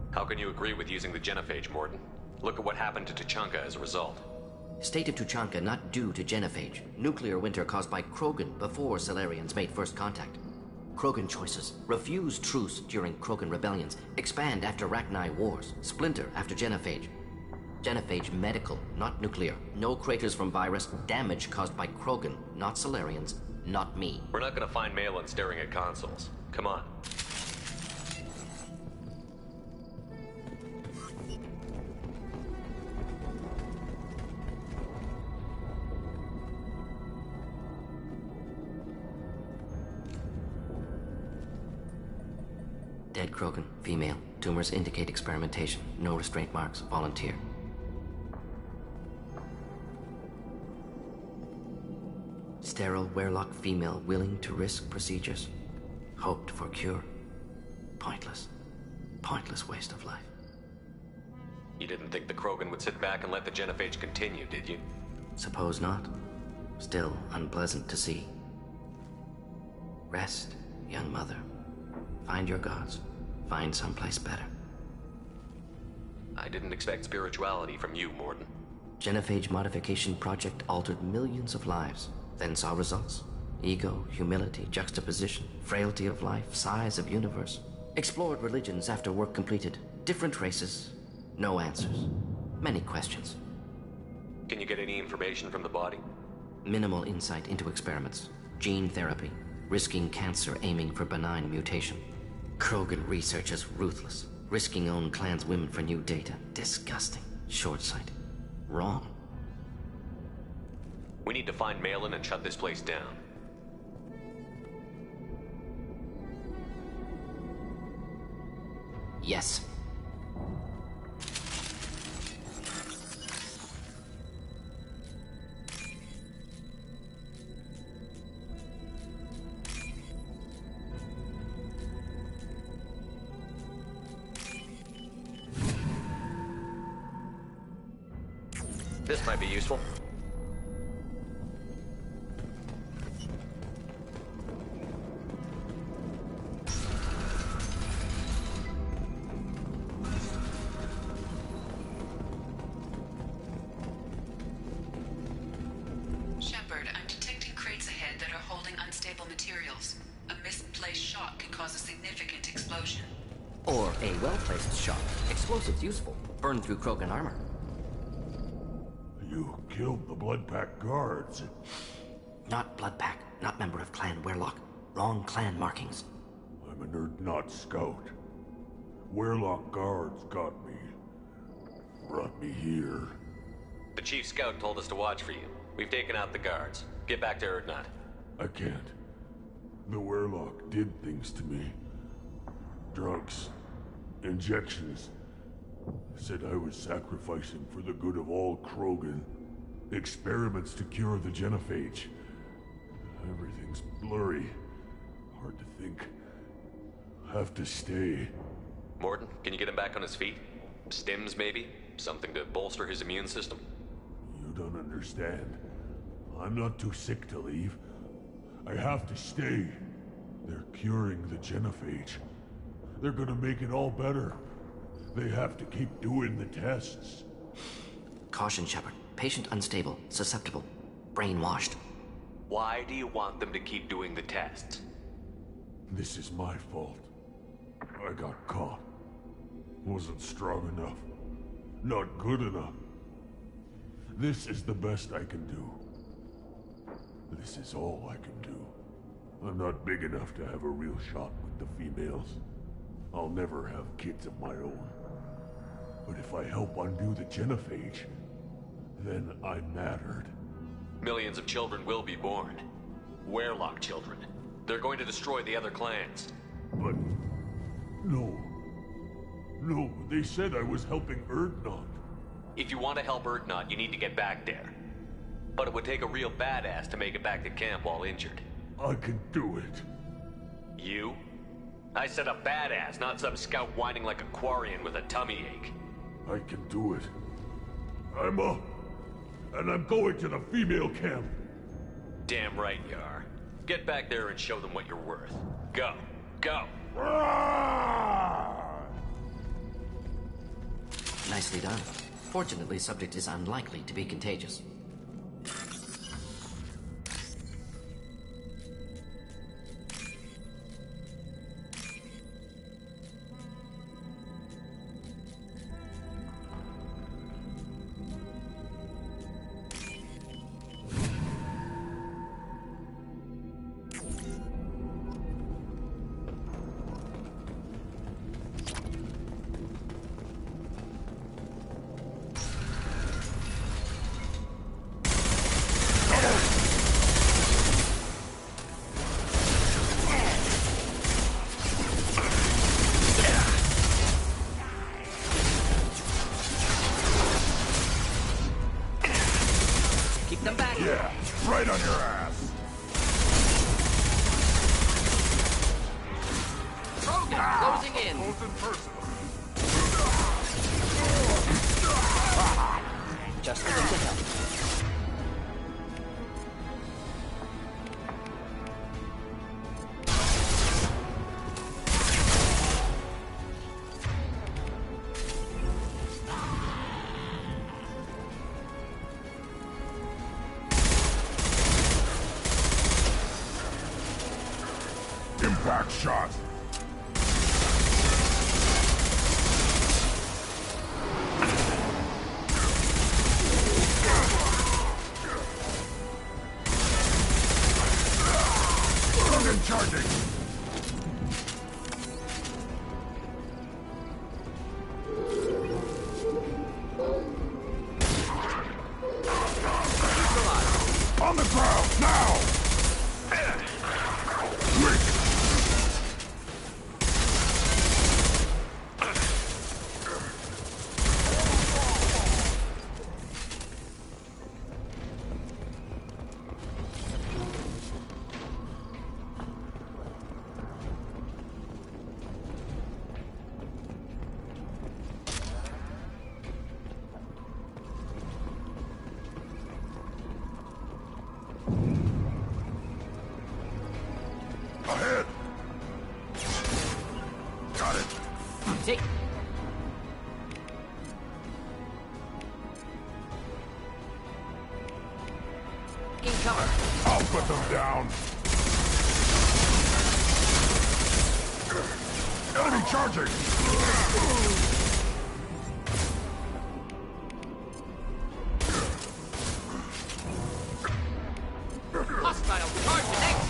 How can you agree with using the genophage, Mordin? Look at what happened to Tuchanka as a result. State of Tuchanka not due to genophage. Nuclear winter caused by Krogan before Salarians made first contact. Krogan choices. Refuse truce during Krogan rebellions. Expand after Rachni wars. Splinter after genophage. Genophage medical, not nuclear. No craters from virus. Damage caused by Krogan, not Salarians, not me. We're not gonna find Malin staring at consoles. Come on. Dead Krogan, female. Tumors indicate experimentation. No restraint marks. Volunteer. Sterile Werelock female willing to risk procedures. Hoped for cure. Pointless. Pointless waste of life. You didn't think the Krogan would sit back and let the genophage continue, did you? Suppose not. Still unpleasant to see. Rest, young mother. Find your gods. Find someplace better. I didn't expect spirituality from you, Mordin. Genophage modification project altered millions of lives, then saw results. Ego, humility, juxtaposition, frailty of life, size of universe. Explored religions after work completed. Different races. No answers. Many questions. Can you get any information from the body? Minimal insight into experiments. Gene therapy. Risking cancer aiming for benign mutation. Krogan research is ruthless. Risking own clan's women for new data. Disgusting. Short-sighted. Wrong. We need to find Malin and shut this place down. Yes. This might be useful. Shepard, I'm detecting crates ahead that are holding unstable materials. A misplaced shot could cause a significant explosion. Or a well-placed shot. Explosives useful. Burn through Krogan armor. You killed the Bloodpack guards. Not Bloodpack. Not member of Clan Werelock. Wrong clan markings. I'm a nerd, not scout. Werelock guards got me. Brought me here. The chief scout told us to watch for you. We've taken out the guards. Get back to Urdnot. I can't. The Werelock did things to me. Drugs. Injections. Said I was sacrificing for the good of all Krogan. Experiments to cure the genophage. Everything's blurry. Hard to think. Have to stay. Mordin, can you get him back on his feet? Stims, maybe? Something to bolster his immune system? You don't understand. I'm not too sick to leave. I have to stay. They're curing the genophage. They're gonna make it all better. They have to keep doing the tests. Caution, Shepard. Patient unstable, susceptible, brainwashed. Why do you want them to keep doing the tests? This is my fault. I got caught. Wasn't strong enough. Not good enough. This is the best I can do. This is all I can do. I'm not big enough to have a real shot with the females. I'll never have kids of my own. But if I help undo the genophage, then I mattered. Millions of children will be born. Werelock children. They're going to destroy the other clans. But... no. No, they said I was helping Urdnot. If you want to help Urdnot, you need to get back there. But it would take a real badass to make it back to camp while injured. I can do it. You? I said a badass, not some scout whining like a Quarian with a tummy ache. I can do it. I'm up. And I'm going to the female camp. Damn right you are. Get back there and show them what you're worth. Go. Go. Nicely done. Fortunately, subject is unlikely to be contagious. Yeah, right on your ass. Krogan closing in. Both in person. Just for them to help. Impact shot. Krogan charging. On the ground now. Ahead. Got it. Take. Taking cover. I'll put them down. Enemy charging. Hostile charge next.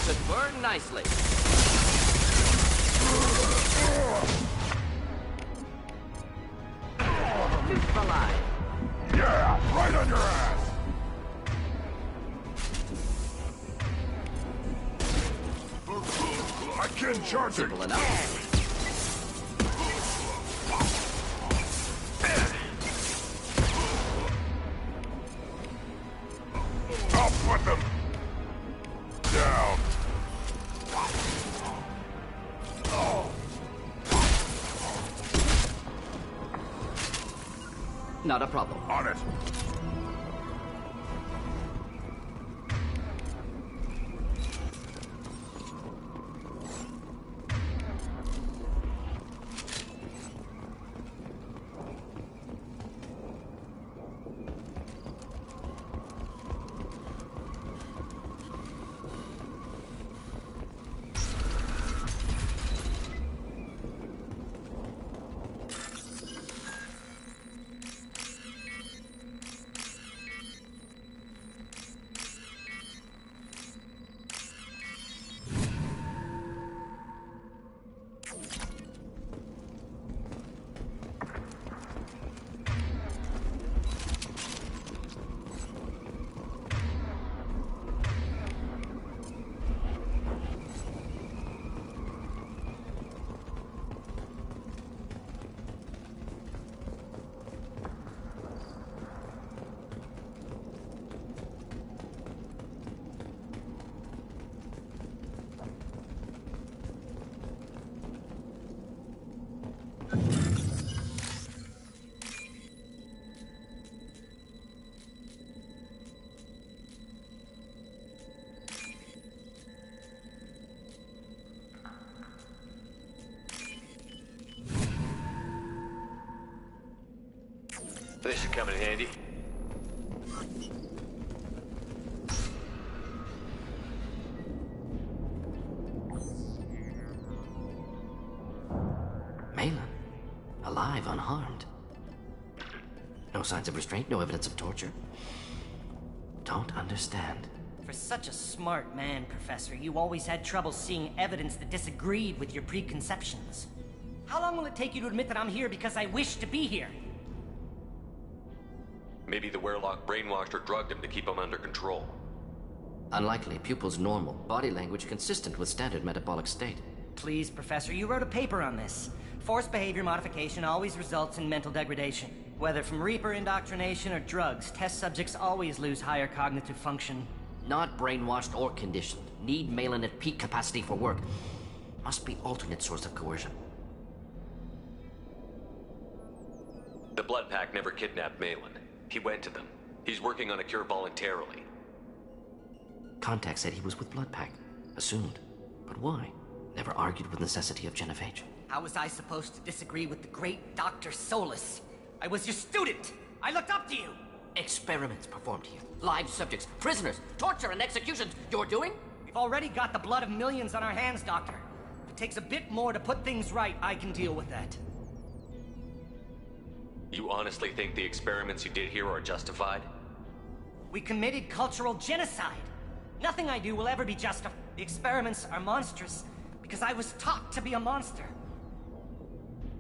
Should burn nicely. Neutralize. Yeah, right on your ass. I can charge it. Simple enough. Not a problem. On it. This should come in handy. Malin. Alive, unharmed. No signs of restraint, no evidence of torture. Don't understand. For such a smart man, Professor, you always had trouble seeing evidence that disagreed with your preconceptions. How long will it take you to admit that I'm here because I wish to be here? Maybe the Werelock brainwashed or drugged him to keep him under control. Unlikely. Pupil's normal. Body language consistent with standard metabolic state. Please, Professor, you wrote a paper on this. Forced behavior modification always results in mental degradation. Whether from Reaper indoctrination or drugs, test subjects always lose higher cognitive function. Not brainwashed or conditioned. Need Malin at peak capacity for work. Must be alternate source of coercion. The Blood Pack never kidnapped Malin. He went to them. He's working on a cure voluntarily. Contact said he was with Blood Pack. Assumed. But why? Never argued with necessity of genophage. How was I supposed to disagree with the great Dr. Solus? I was your student! I looked up to you! Experiments performed here. Live subjects, prisoners, torture and executions. You're doing? We've already got the blood of millions on our hands, Doctor. If it takes a bit more to put things right, I can deal with that. You honestly think the experiments you did here are justified? We committed cultural genocide. Nothing I do will ever be justified. The experiments are monstrous because I was taught to be a monster.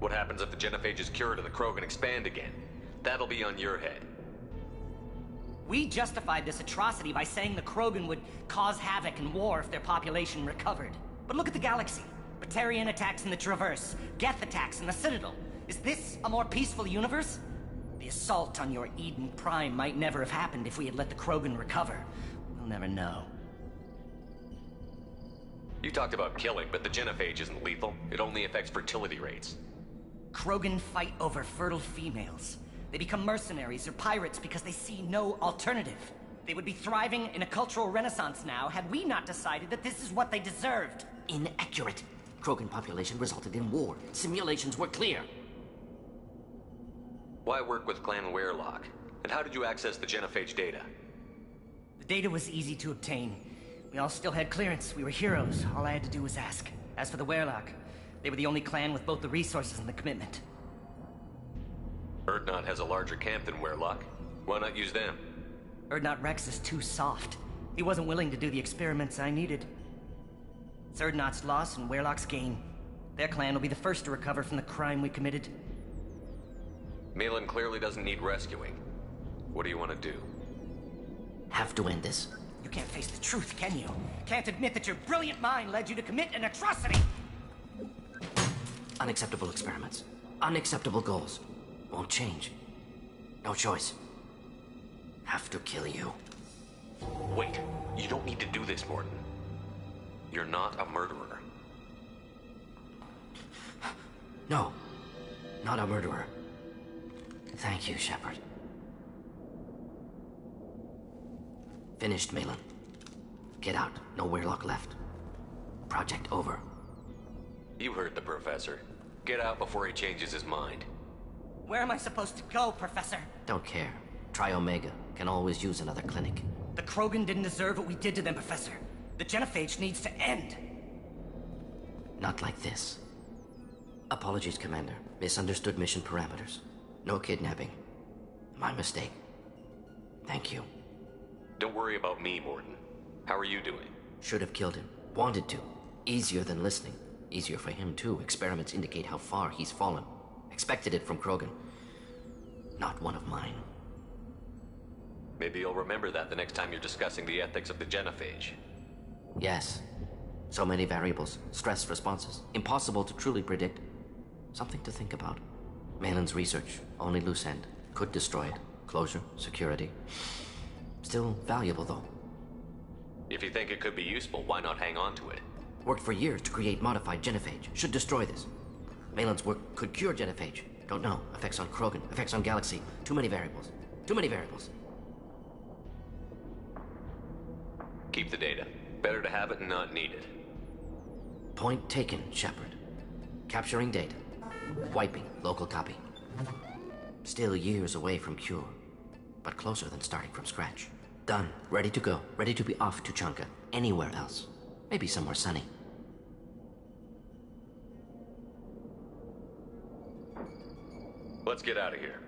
What happens if the genophage is cured and the Krogan expand again? That'll be on your head. We justified this atrocity by saying the Krogan would cause havoc and war if their population recovered. But look at the galaxy. Batarian attacks in the Traverse, Geth attacks in the Citadel. Is this a more peaceful universe? The assault on your Eden Prime might never have happened if we had let the Krogan recover. We'll never know. You talked about killing, but the genophage isn't lethal. It only affects fertility rates. Krogan fight over fertile females. They become mercenaries or pirates because they see no alternative. They would be thriving in a cultural renaissance now had we not decided that this is what they deserved. Inaccurate. Krogan population resulted in war. Simulations were clear. Why work with Clan Werelock? And how did you access the genophage data? The data was easy to obtain. We all still had clearance. We were heroes. All I had to do was ask. As for the Werelock, they were the only clan with both the resources and the commitment. Urdnot has a larger camp than Werelock. Why not use them? Urdnot Rex is too soft. He wasn't willing to do the experiments I needed. It's Urdnot's loss and Werelock's gain. Their clan will be the first to recover from the crime we committed. Malin clearly doesn't need rescuing. What do you want to do? Have to end this. You can't face the truth, can you? Can't admit that your brilliant mind led you to commit an atrocity! Unacceptable experiments. Unacceptable goals. Won't change. No choice. Have to kill you. Wait, you don't need to do this, Mordin. You're not a murderer. No. Not a murderer. Thank you, Shepard. Finished, Malin. Get out. No Weirlock left. Project over. You heard the Professor. Get out before he changes his mind. Where am I supposed to go, Professor? Don't care. Try Omega. Can always use another clinic. The Krogan didn't deserve what we did to them, Professor. The genophage needs to end. Not like this. Apologies, Commander. Misunderstood mission parameters. No kidnapping. My mistake. Thank you. Don't worry about me, Mordin. How are you doing? Should have killed him. Wanted to. Easier than listening. Easier for him, too. Experiments indicate how far he's fallen. Expected it from Krogan. Not one of mine. Maybe you'll remember that the next time you're discussing the ethics of the genophage. Yes. So many variables. Stress responses. Impossible to truly predict. Something to think about. Malin's research. Only loose end. Could destroy it. Closure. Security. Still valuable, though. If you think it could be useful, why not hang on to it? Worked for years to create modified genophage. Should destroy this. Malin's work could cure genophage. Don't know. Effects on Krogan. Effects on Galaxy. Too many variables. Too many variables. Keep the data. Better to have it and not need it. Point taken, Shepard. Capturing data. Wiping local copy. Still years away from cure, but closer than starting from scratch. Done. Ready to go. Ready to be off to Tuchanka. Anywhere else. Maybe somewhere sunny. Let's get out of here.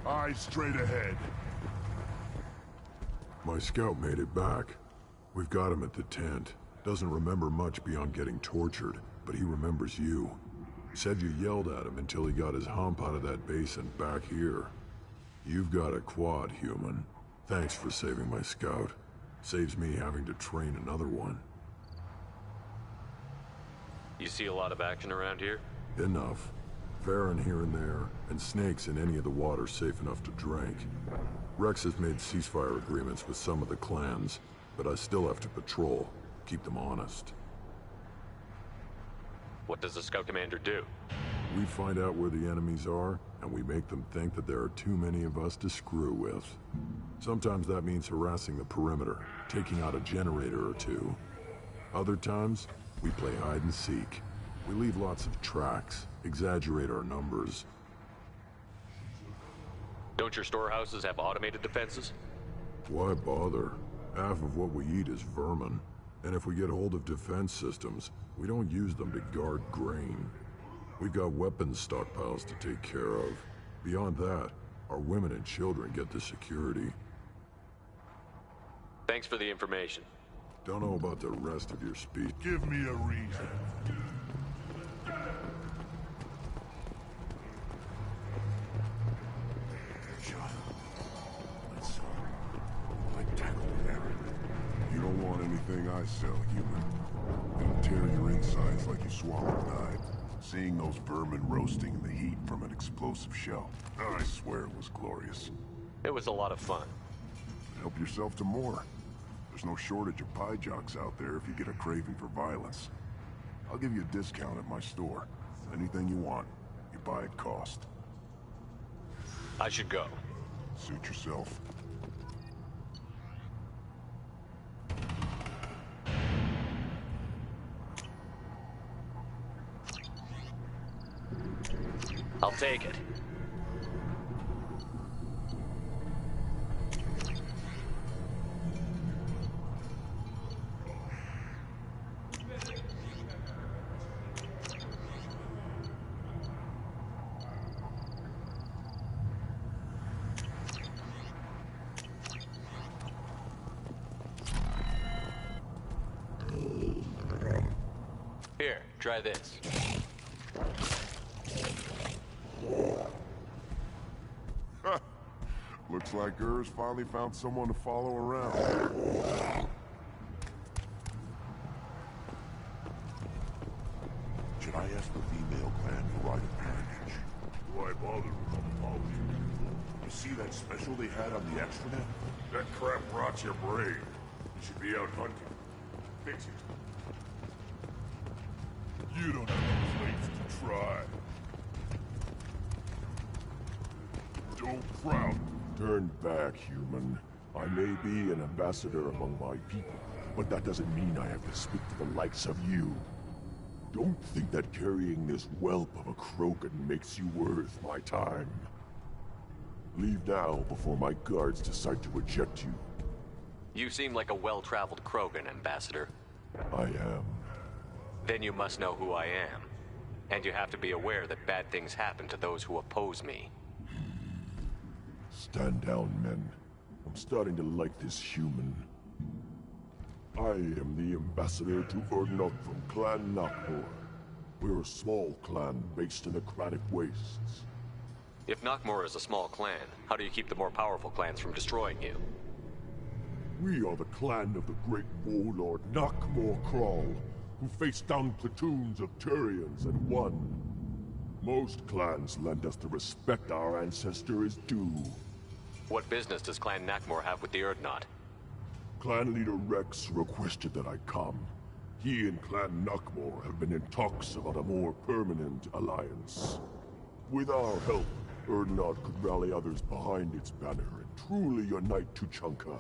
Eyes straight ahead. My scout made it back. We've got him at the tent. Doesn't remember much beyond getting tortured, but he remembers you. Said you yelled at him until he got his hump out of that basin back here. You've got a quad, human. Thanks for saving my scout. Saves me having to train another one. You see a lot of action around here? Enough. Farron here and there, and snakes in any of the water safe enough to drink. Rex has made ceasefire agreements with some of the clans, but I still have to patrol, keep them honest. What does the Scout Commander do? We find out where the enemies are, and we make them think that there are too many of us to screw with. Sometimes that means harassing the perimeter, taking out a generator or two. Other times, we play hide and seek. We leave lots of tracks, exaggerate our numbers. Don't your storehouses have automated defenses? Why bother? Half of what we eat is vermin. And if we get hold of defense systems, we don't use them to guard grain. We've got weapons stockpiles to take care of. Beyond that, our women and children get the security. Thanks for the information. Don't know about the rest of your speech. Give me a reason. I sell, human. It'll tear your insides like you swallowed knife. Seeing those vermin roasting in the heat from an explosive shell. I swear it was glorious. It was a lot of fun. Help yourself to more. The There's no shortage of pie jocks out there if you get a craving for violence. I'll give you a discount at my store. Anything you want, you buy at cost. I should go. Suit yourself. I'll take it. Here, try this. Looks like Urs finally found someone to follow around. Should I ask the female clan for rite of passage? Do I bother with an apology? You see that special they had on the extranet? That crap rots your brain. You should be out hunting. Fix it. You don't have the plates to try. Don't frown. Turn back, human. I may be an ambassador among my people, but that doesn't mean I have to speak to the likes of you. Don't think that carrying this whelp of a Krogan makes you worth my time. Leave now before my guards decide to eject you. You seem like a well-traveled Krogan, Ambassador. I am. Then you must know who I am. And you have to be aware that bad things happen to those who oppose me. Stand down, men. I'm starting to like this human. I am the ambassador to Urdnot from Clan Nakmor. We're a small clan based in the Kranich Wastes. If Nakmor is a small clan, how do you keep the more powerful clans from destroying you? We are the clan of the great warlord Nakmor Kral, who faced down platoons of Turians and won. Most clans lend us the respect our ancestor is due. What business does Clan Nakmor have with the Urdnot? Clan leader Rex requested that I come. He and Clan Nakmor have been in talks about a more permanent alliance. With our help, Urdnot could rally others behind its banner and truly unite Tuchanka,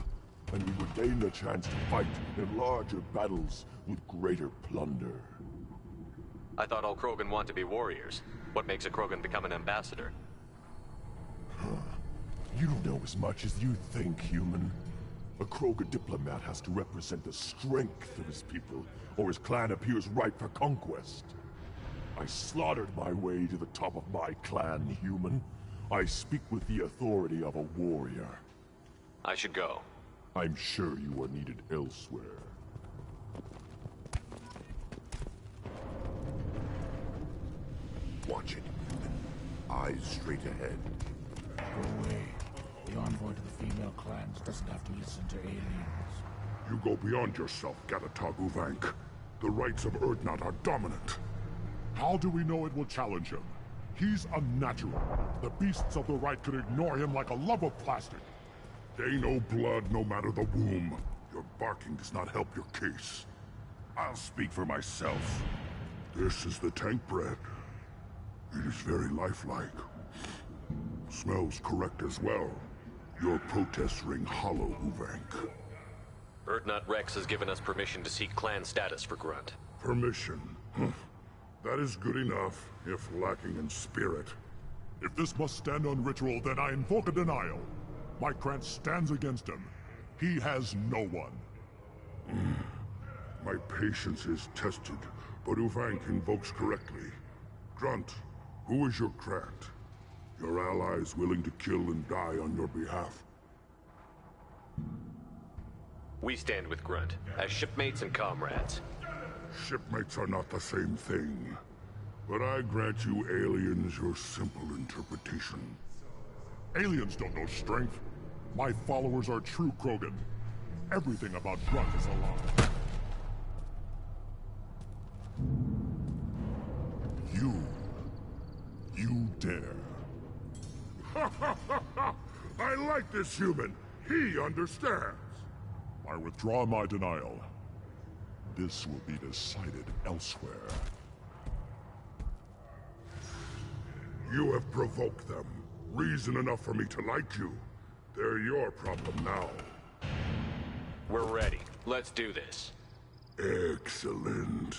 and we would gain the chance to fight in larger battles with greater plunder. I thought all Krogan want to be warriors. What makes a Krogan become an ambassador? You don't know as much as you think, human. A Krogan diplomat has to represent the strength of his people, or his clan appears ripe for conquest. I slaughtered my way to the top of my clan, human. I speak with the authority of a warrior. I should go. I'm sure you are needed elsewhere. Watch it, human. Eyes straight ahead. Go away. The envoy to the female clans doesn't have to listen to aliens. You go beyond yourself, Gatatog Uvank. The rights of Urdnot are dominant. How do we know it will challenge him? He's unnatural. The beasts of the right could ignore him like a lump of plastic. They know blood no matter the womb. Your barking does not help your case. I'll speak for myself. This is the tank bread. It is very lifelike. Smells correct as well. Your protests ring hollow, Uvank. Urdnot Rex has given us permission to seek clan status for Grunt. Permission? That is good enough, if lacking in spirit. If this must stand on ritual, then I invoke a denial. My clan stands against him. He has no one. My patience is tested, but Uvank invokes correctly. Grunt, who is your Krant? Your allies willing to kill and die on your behalf? We stand with Grunt, as shipmates and comrades. Shipmates are not the same thing. But I grant you aliens your simple interpretation. Aliens don't know strength. My followers are true Krogan. Everything about Grunt is a lie. You dare. I like this human. He understands. I withdraw my denial. This will be decided elsewhere. You have provoked them. Reason enough for me to like you. They're your problem now. We're ready. Let's do this. Excellent.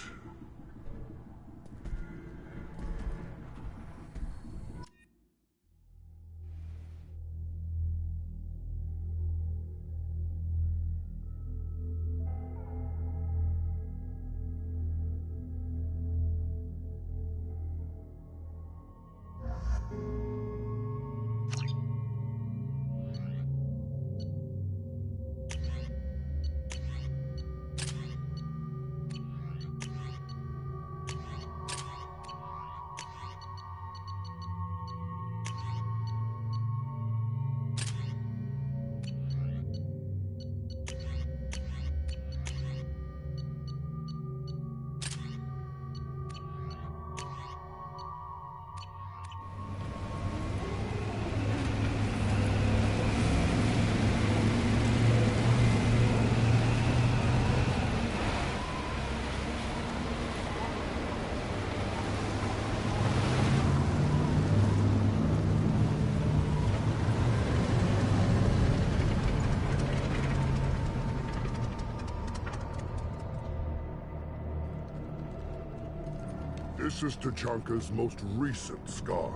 This is Tuchanka's most recent scar.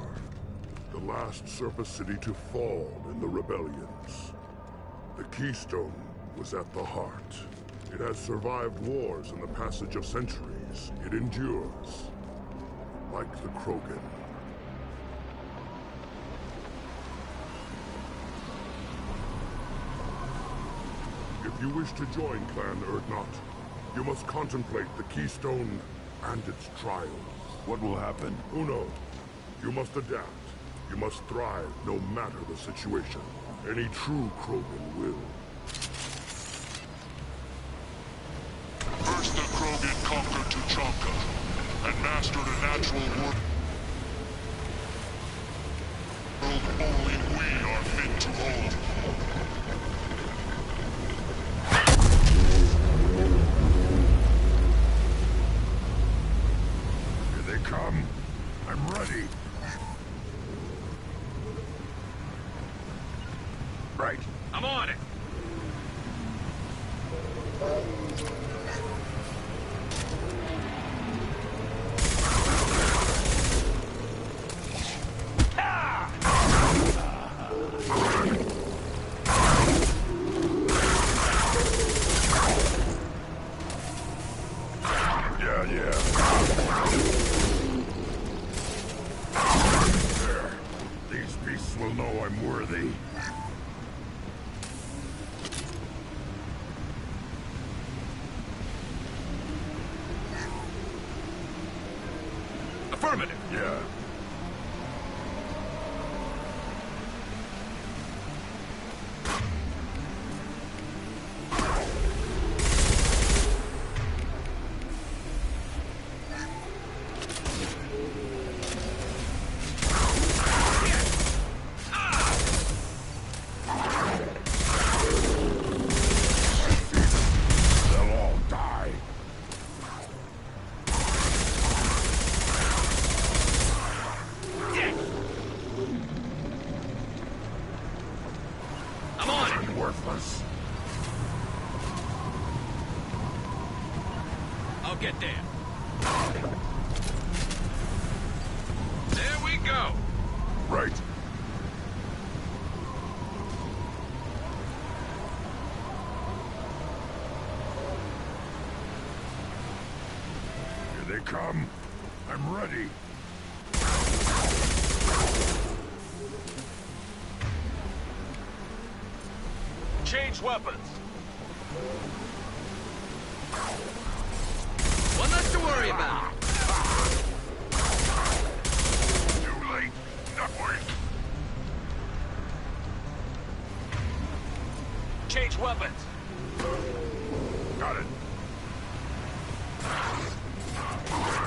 The last surface city to fall in the rebellions. The Keystone was at the heart. It has survived wars and the passage of centuries. It endures. Like the Krogan. If you wish to join Clan Urdnot, you must contemplate the Keystone and its trials. What will happen? Who knows? You must adapt. You must thrive no matter the situation. Any true Krogan will. First the Krogan conquered Tuchanka and mastered a natural world only we are fit to hold. Here they come. I'm ready. Right. I'm on it. Affirmative. Yeah. I'll get there. There we go. Right. Here they come. I'm ready. Change weapons. One less to worry about. Too late. Not worried. Change weapons. Got it.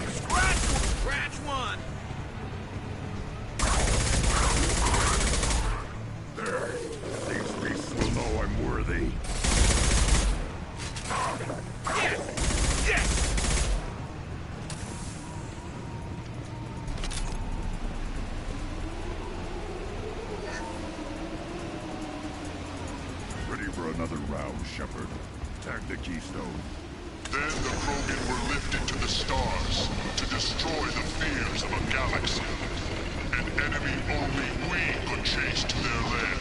Scratch one. There. These beasts will know I'm worthy. another round, Shepard. Tag the Keystone. Then the Krogan were lifted to the stars to destroy the fears of a galaxy. An enemy only we could chase to their lair.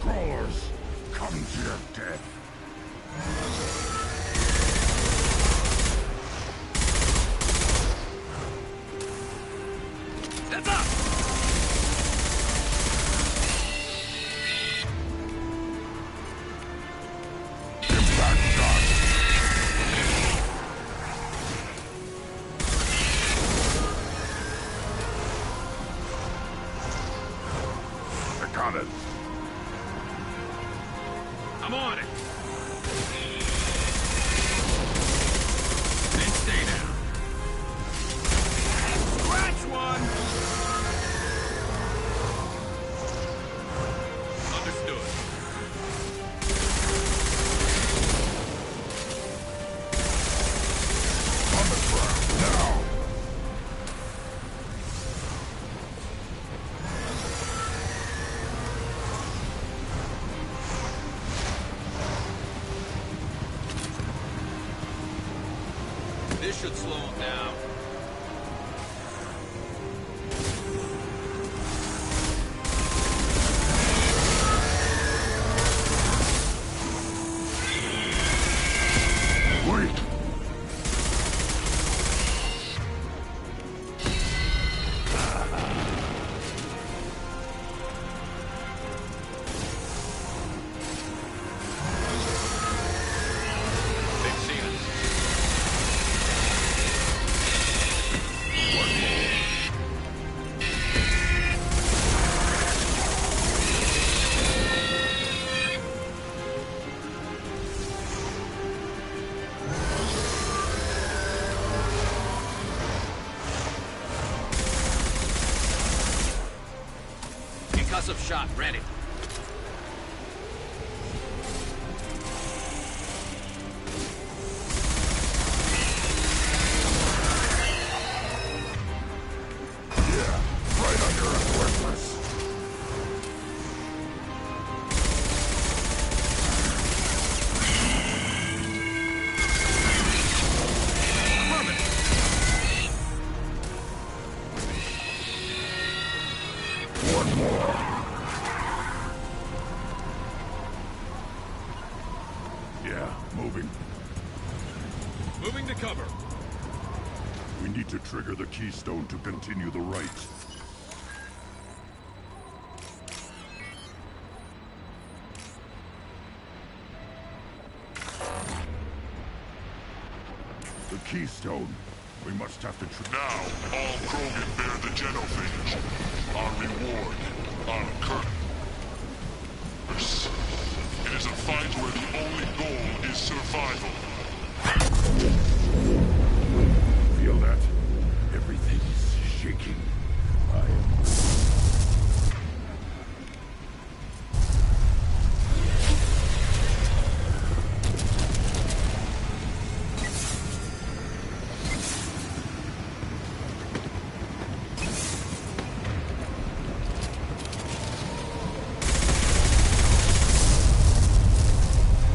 Crawlers, come to your death. That's up! Impact shot. I got it. I'm on it. Then stay down. Scratch one! Understood. On the ground, now! This should slow him down. Wait! They've seen us. Concussive shot ready. Yeah, right under us, worthless. One more. Yeah, moving. Moving to cover. We need to trigger the Keystone to continue the right. The Keystone. We must have to Now, all Krogan bear the genophage. Our reward, our curse. It is a fight where the only goal is survival. Feel that? Everything is shaking. I am...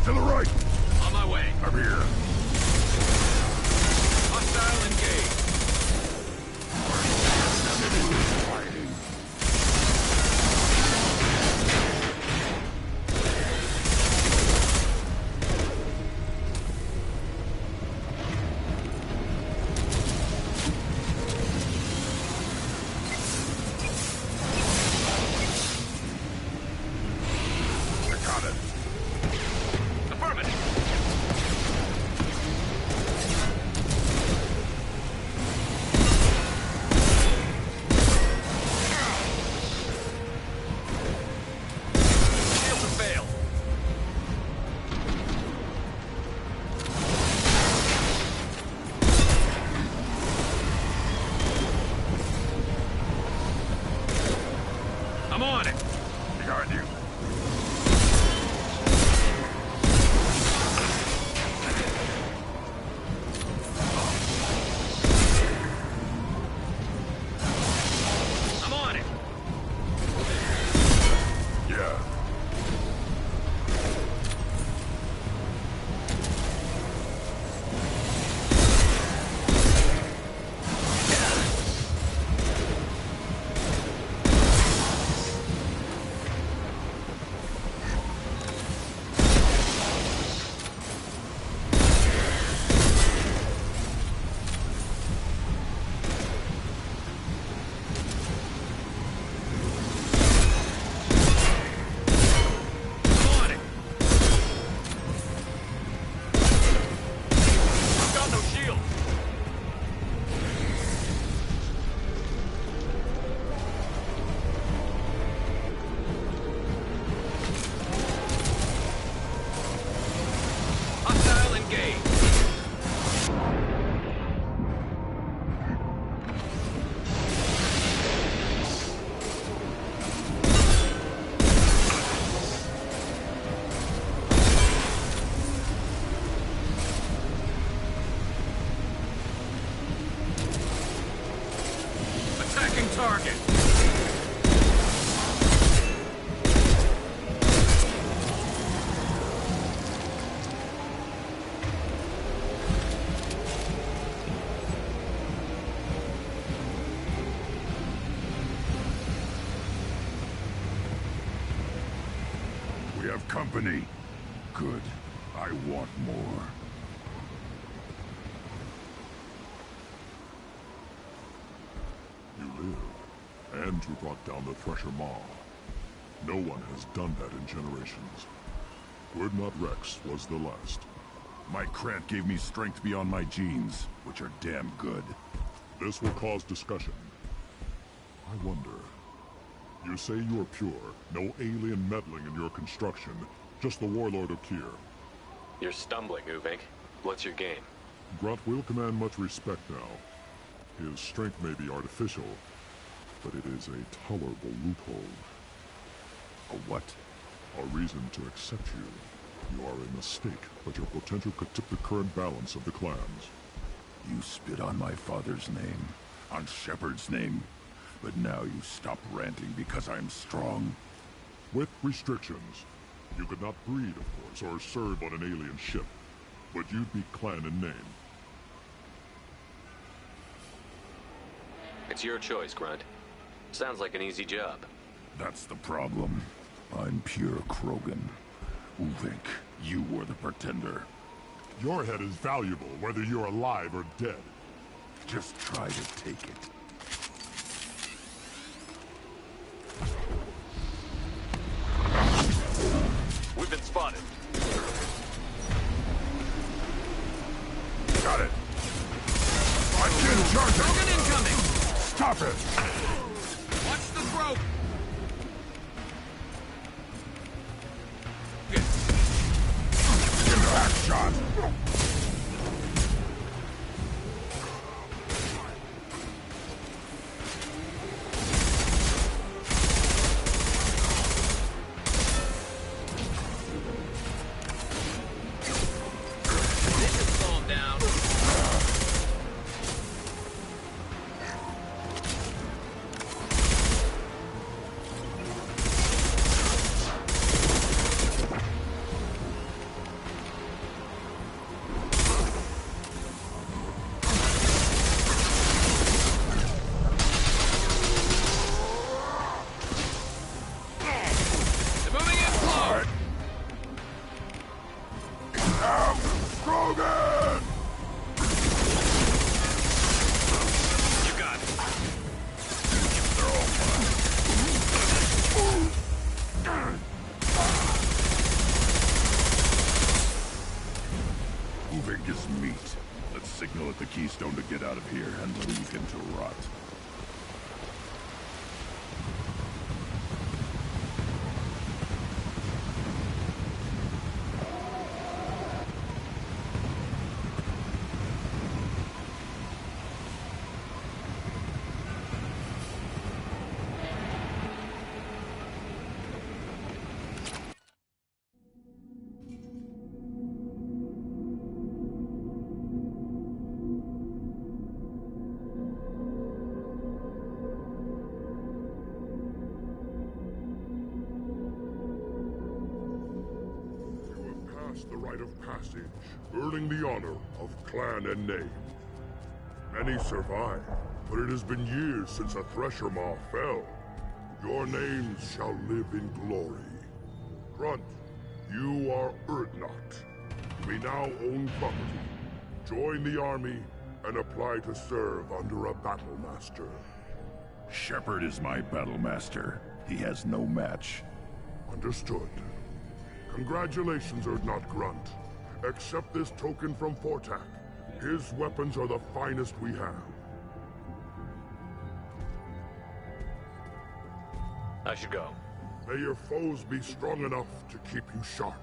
To the right! On my way. I'm here. Hostile engaged. Fighting. I got it. Affirmative. Shields have failed. I'm on it. Behind you. target! We have company. Good. I want more. You live, and you brought down the Thresher Maw. No one has done that in generations. Urdnot Rex was the last. My Krant gave me strength beyond my genes, which are damn good. This will cause discussion. I wonder... You say you are pure, no alien meddling in your construction, just the Warlord Okeer. You're stumbling, Uvink. What's your game? Grunt will command much respect now. His strength may be artificial, but it is a tolerable loophole. A what? A reason to accept you. You are a mistake, but your potential could tip the current balance of the clans. You spit on my father's name, on Shepard's name, but now you stop ranting because I'm strong. With restrictions. You could not breed, of course, or serve on an alien ship, but you'd be clan in name. It's your choice, Grunt. Sounds like an easy job. That's the problem. I'm pure Krogan. Uvink, you were the pretender. Your head is valuable, whether you're alive or dead. Just try to take it. We've been spotted. Got it. I'm getting charged. Krogan incoming! Stop it! Watch the throat! Impact shot! Signal at the Keystone to get out of here and leave him to rot. The rite of passage, earning the honor of clan and name. Many survive, but it has been years since a Thresher Maw fell. Your names shall live in glory. Grunt, you are Urdnot. We now own property. Join the army and apply to serve under a battle master. Shepard is my battle master. He has no match. Understood. Congratulations, Urdnot Grunt. Accept this token from Fortak. His weapons are the finest we have. I should go. May your foes be strong enough to keep you sharp.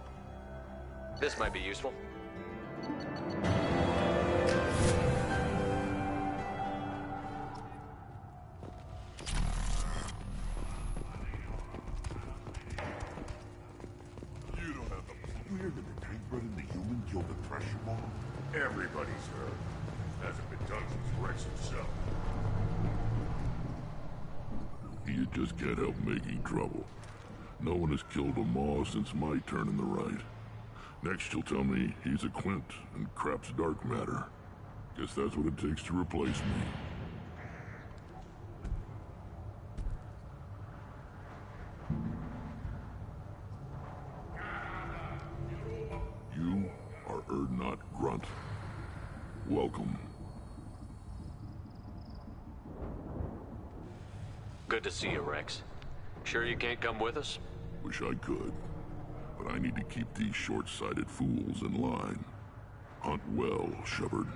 This might be useful. Weird that the tank bred and the human killed the Thresher Maw? Everybody's heard. Hasn't been done since Rex himself. You just can't help making trouble. No one has killed a Maw since my turn in the right. Next you'll tell me he's a Clint and crap's dark matter. Guess that's what it takes to replace me. You are Urdnot Grunt. Welcome. Good to see you, Rex. Sure you can't come with us? Wish I could, but I need to keep these short-sighted fools in line. Hunt well, Shepard.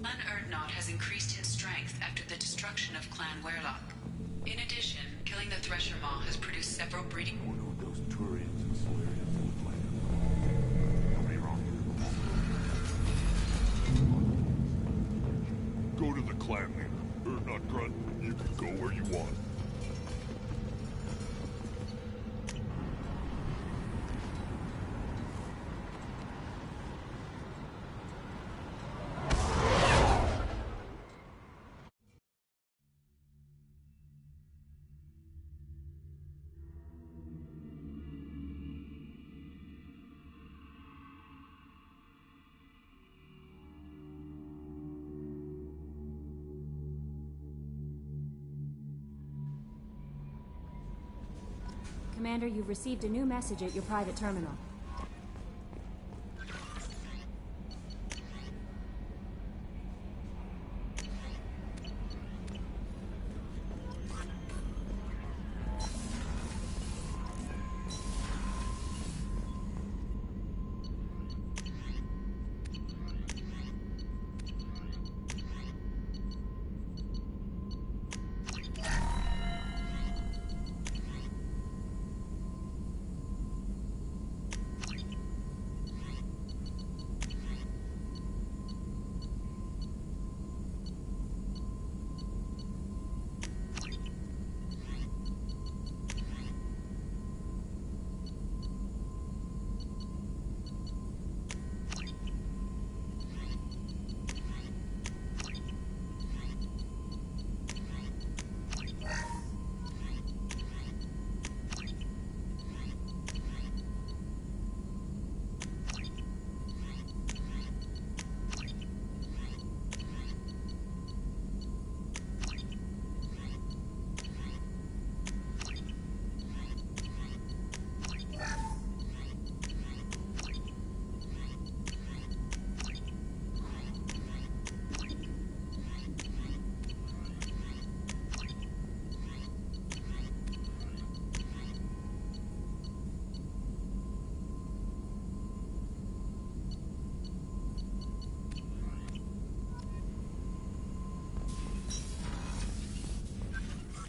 Clan Urdnot has increased in strength after the destruction of Clan Werlock. In addition, killing the Thresher Maw has produced several breeding... Those Turians and Solarians look like. Don't be wrong. Go to the clan leader. Urdnot Grunt, you can go where you want. Commander, you've received a new message at your private terminal.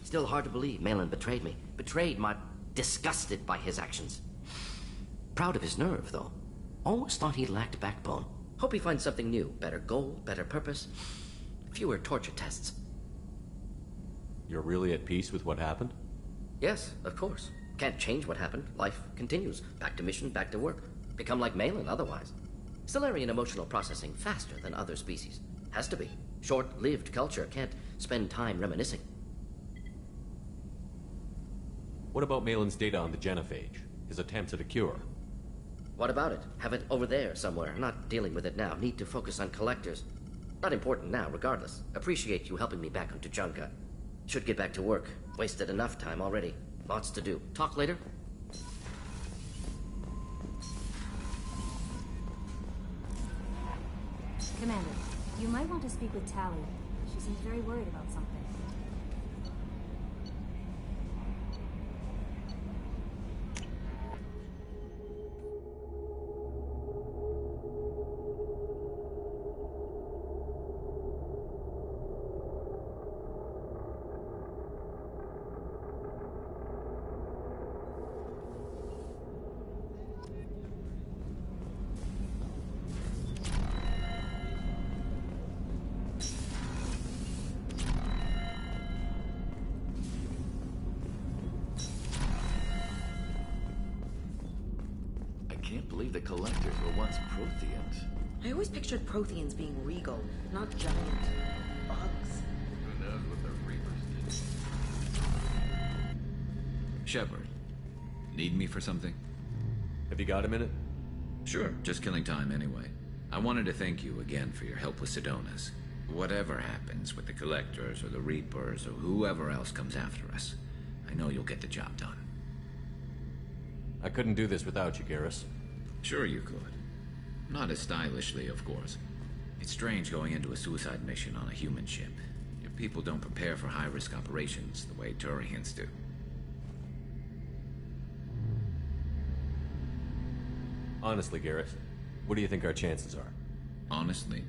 Still hard to believe Malin betrayed me. Betrayed my... disgusted by his actions. Proud of his nerve, though. Almost thought he lacked backbone. Hope he finds something new. Better goal, better purpose. Fewer torture tests. You're really at peace with what happened? Yes, of course. Can't change what happened. Life continues. Back to mission, back to work. Become like Malin otherwise. Solarian emotional processing faster than other species. Has to be. Short-lived culture can't spend time reminiscing. What about Malin's data on the genophage? His attempts at a cure? What about it? Have it over there somewhere. Not dealing with it now. Need to focus on collectors. Not important now, regardless. Appreciate you helping me back on Tuchanka. Should get back to work. Wasted enough time already. Lots to do. Talk later? Commander, you might want to speak with Tali. She seems very worried about something. can't believe the Collectors were once Protheans. I always pictured Protheans being regal, not giant bugs. Who knows what the Reapers did? Shepard, need me for something? Have you got a minute? Sure, just killing time anyway. I wanted to thank you again for your help with Sidonis. Whatever happens with the Collectors or the Reapers or whoever else comes after us, I know you'll get the job done. I couldn't do this without you, Garrus. Sure you could. Not as stylishly, of course. It's strange going into a suicide mission on a human ship. Your people don't prepare for high-risk operations the way Turians do. Honestly, Garrus, what do you think our chances are? Honestly?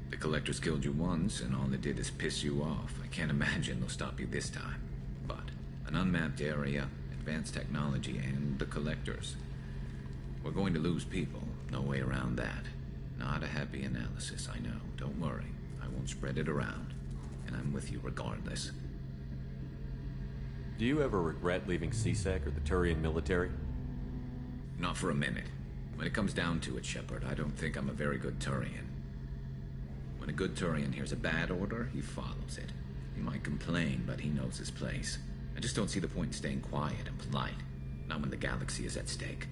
The Collectors killed you once, and all they did is piss you off. I can't imagine they'll stop you this time. But an unmapped area, advanced technology, and the Collectors. We're going to lose people. No way around that. Not a happy analysis, I know. Don't worry. I won't spread it around. And I'm with you regardless. Do you ever regret leaving C-Sec or the Turian military? Not for a minute. When it comes down to it, Shepard, I don't think I'm a very good Turian. When a good Turian hears a bad order, he follows it. He might complain, but he knows his place. I just don't see the point in staying quiet and polite. Not when the galaxy is at stake.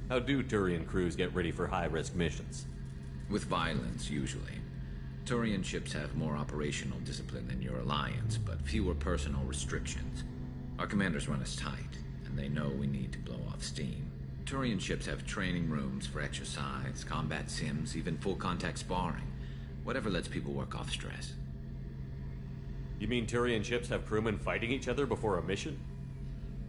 How do Turian crews get ready for high-risk missions? With violence, usually. Turian ships have more operational discipline than your Alliance, but fewer personal restrictions. Our commanders run us tight, and they know we need to blow off steam. Turian ships have training rooms for exercise, combat sims, even full-contact sparring. Whatever lets people work off stress. You mean Turian ships have crewmen fighting each other before a mission?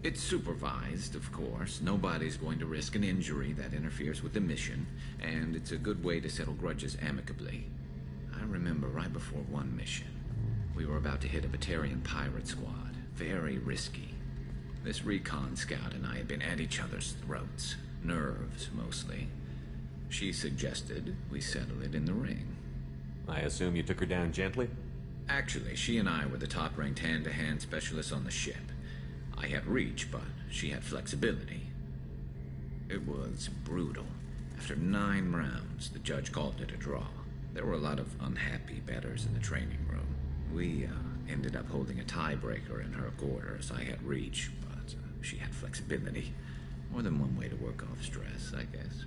It's supervised, of course. Nobody's going to risk an injury that interferes with the mission, and it's a good way to settle grudges amicably. I remember right before one mission, we were about to hit a Batarian pirate squad. Very risky. This recon scout and I had been at each other's throats. Nerves, mostly. She suggested we settle it in the ring. I assume you took her down gently? Actually, she and I were the top-ranked hand-to-hand specialists on the ship. I had reach, but she had flexibility. It was brutal. After 9 rounds, the judge called it a draw. There were a lot of unhappy bettors in the training room. We ended up holding a tiebreaker in her quarters. I had reach, but she had flexibility. More than one way to work off stress, I guess.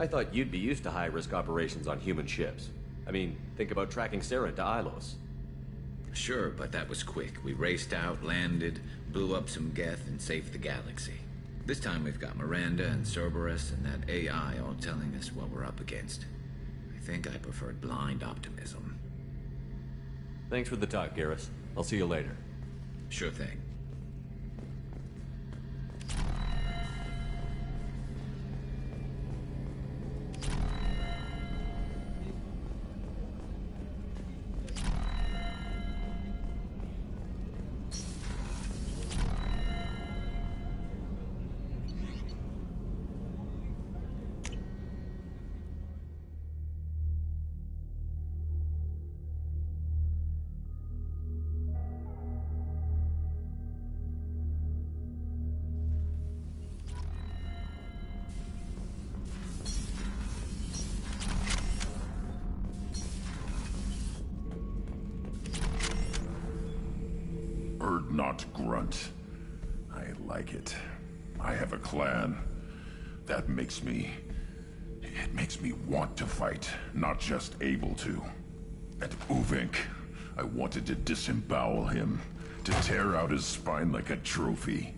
I thought you'd be used to high-risk operations on human ships. I mean, think about tracking Saren to Ilos. Sure, but that was quick. We raced out, landed, blew up some Geth, and saved the galaxy. This time we've got Miranda and Cerberus and that AI all telling us what we're up against. I think I preferred blind optimism. Thanks for the talk, Garrus. I'll see you later. Sure thing. Not grunt. I like it. I have a clan. That makes me... It makes me want to fight, not just able to. At Uvink, I wanted to disembowel him, to tear out his spine like a trophy.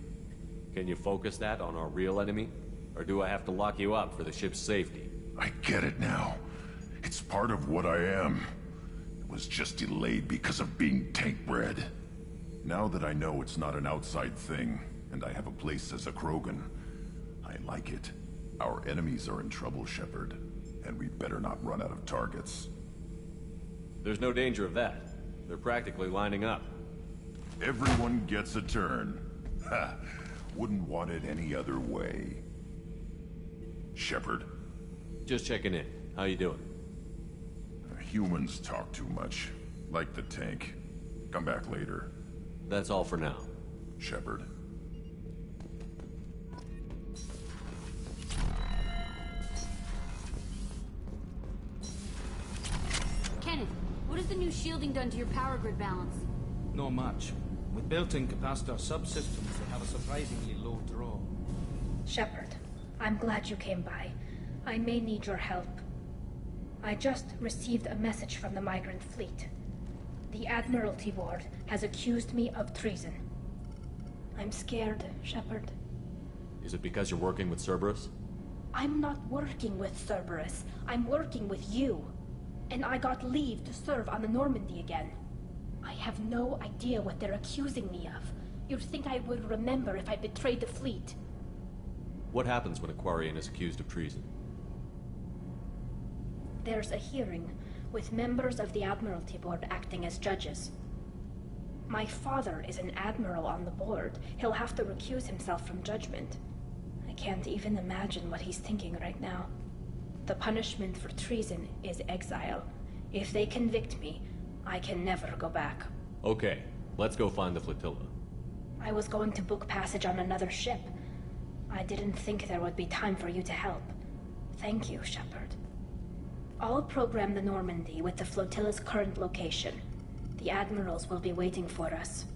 Can you focus that on our real enemy? Or do I have to lock you up for the ship's safety? I get it now. It's part of what I am. It was just delayed because of being tank-bred. Now that I know it's not an outside thing, and I have a place as a Krogan, I like it. Our enemies are in trouble, Shepard, and we better not run out of targets. There's no danger of that. They're practically lining up. Everyone gets a turn. Ha! Wouldn't want it any other way. Shepard? Just checking in. How you doing? Humans talk too much. Like the tank. Come back later. That's all for now. Shepard. Kenneth, what has the new shielding done to your power grid balance? Not much. With built-in capacitor subsystems, they have a surprisingly low draw. Shepard, I'm glad you came by. I may need your help. I just received a message from the Migrant Fleet. The Admiralty Board has accused me of treason. I'm scared, Shepard. Is it because you're working with Cerberus? I'm not working with Cerberus. I'm working with you. And I got leave to serve on the Normandy again. I have no idea what they're accusing me of. You'd think I would remember if I betrayed the fleet. What happens when a Quarian is accused of treason? There's a hearing, with members of the Admiralty Board acting as judges. My father is an admiral on the board. He'll have to recuse himself from judgment. I can't even imagine what he's thinking right now. The punishment for treason is exile. If they convict me, I can never go back. Okay, let's go find the flotilla. I was going to book passage on another ship. I didn't think there would be time for you to help. Thank you, Shepard. I'll program the Normandy with the flotilla's current location. The admirals will be waiting for us.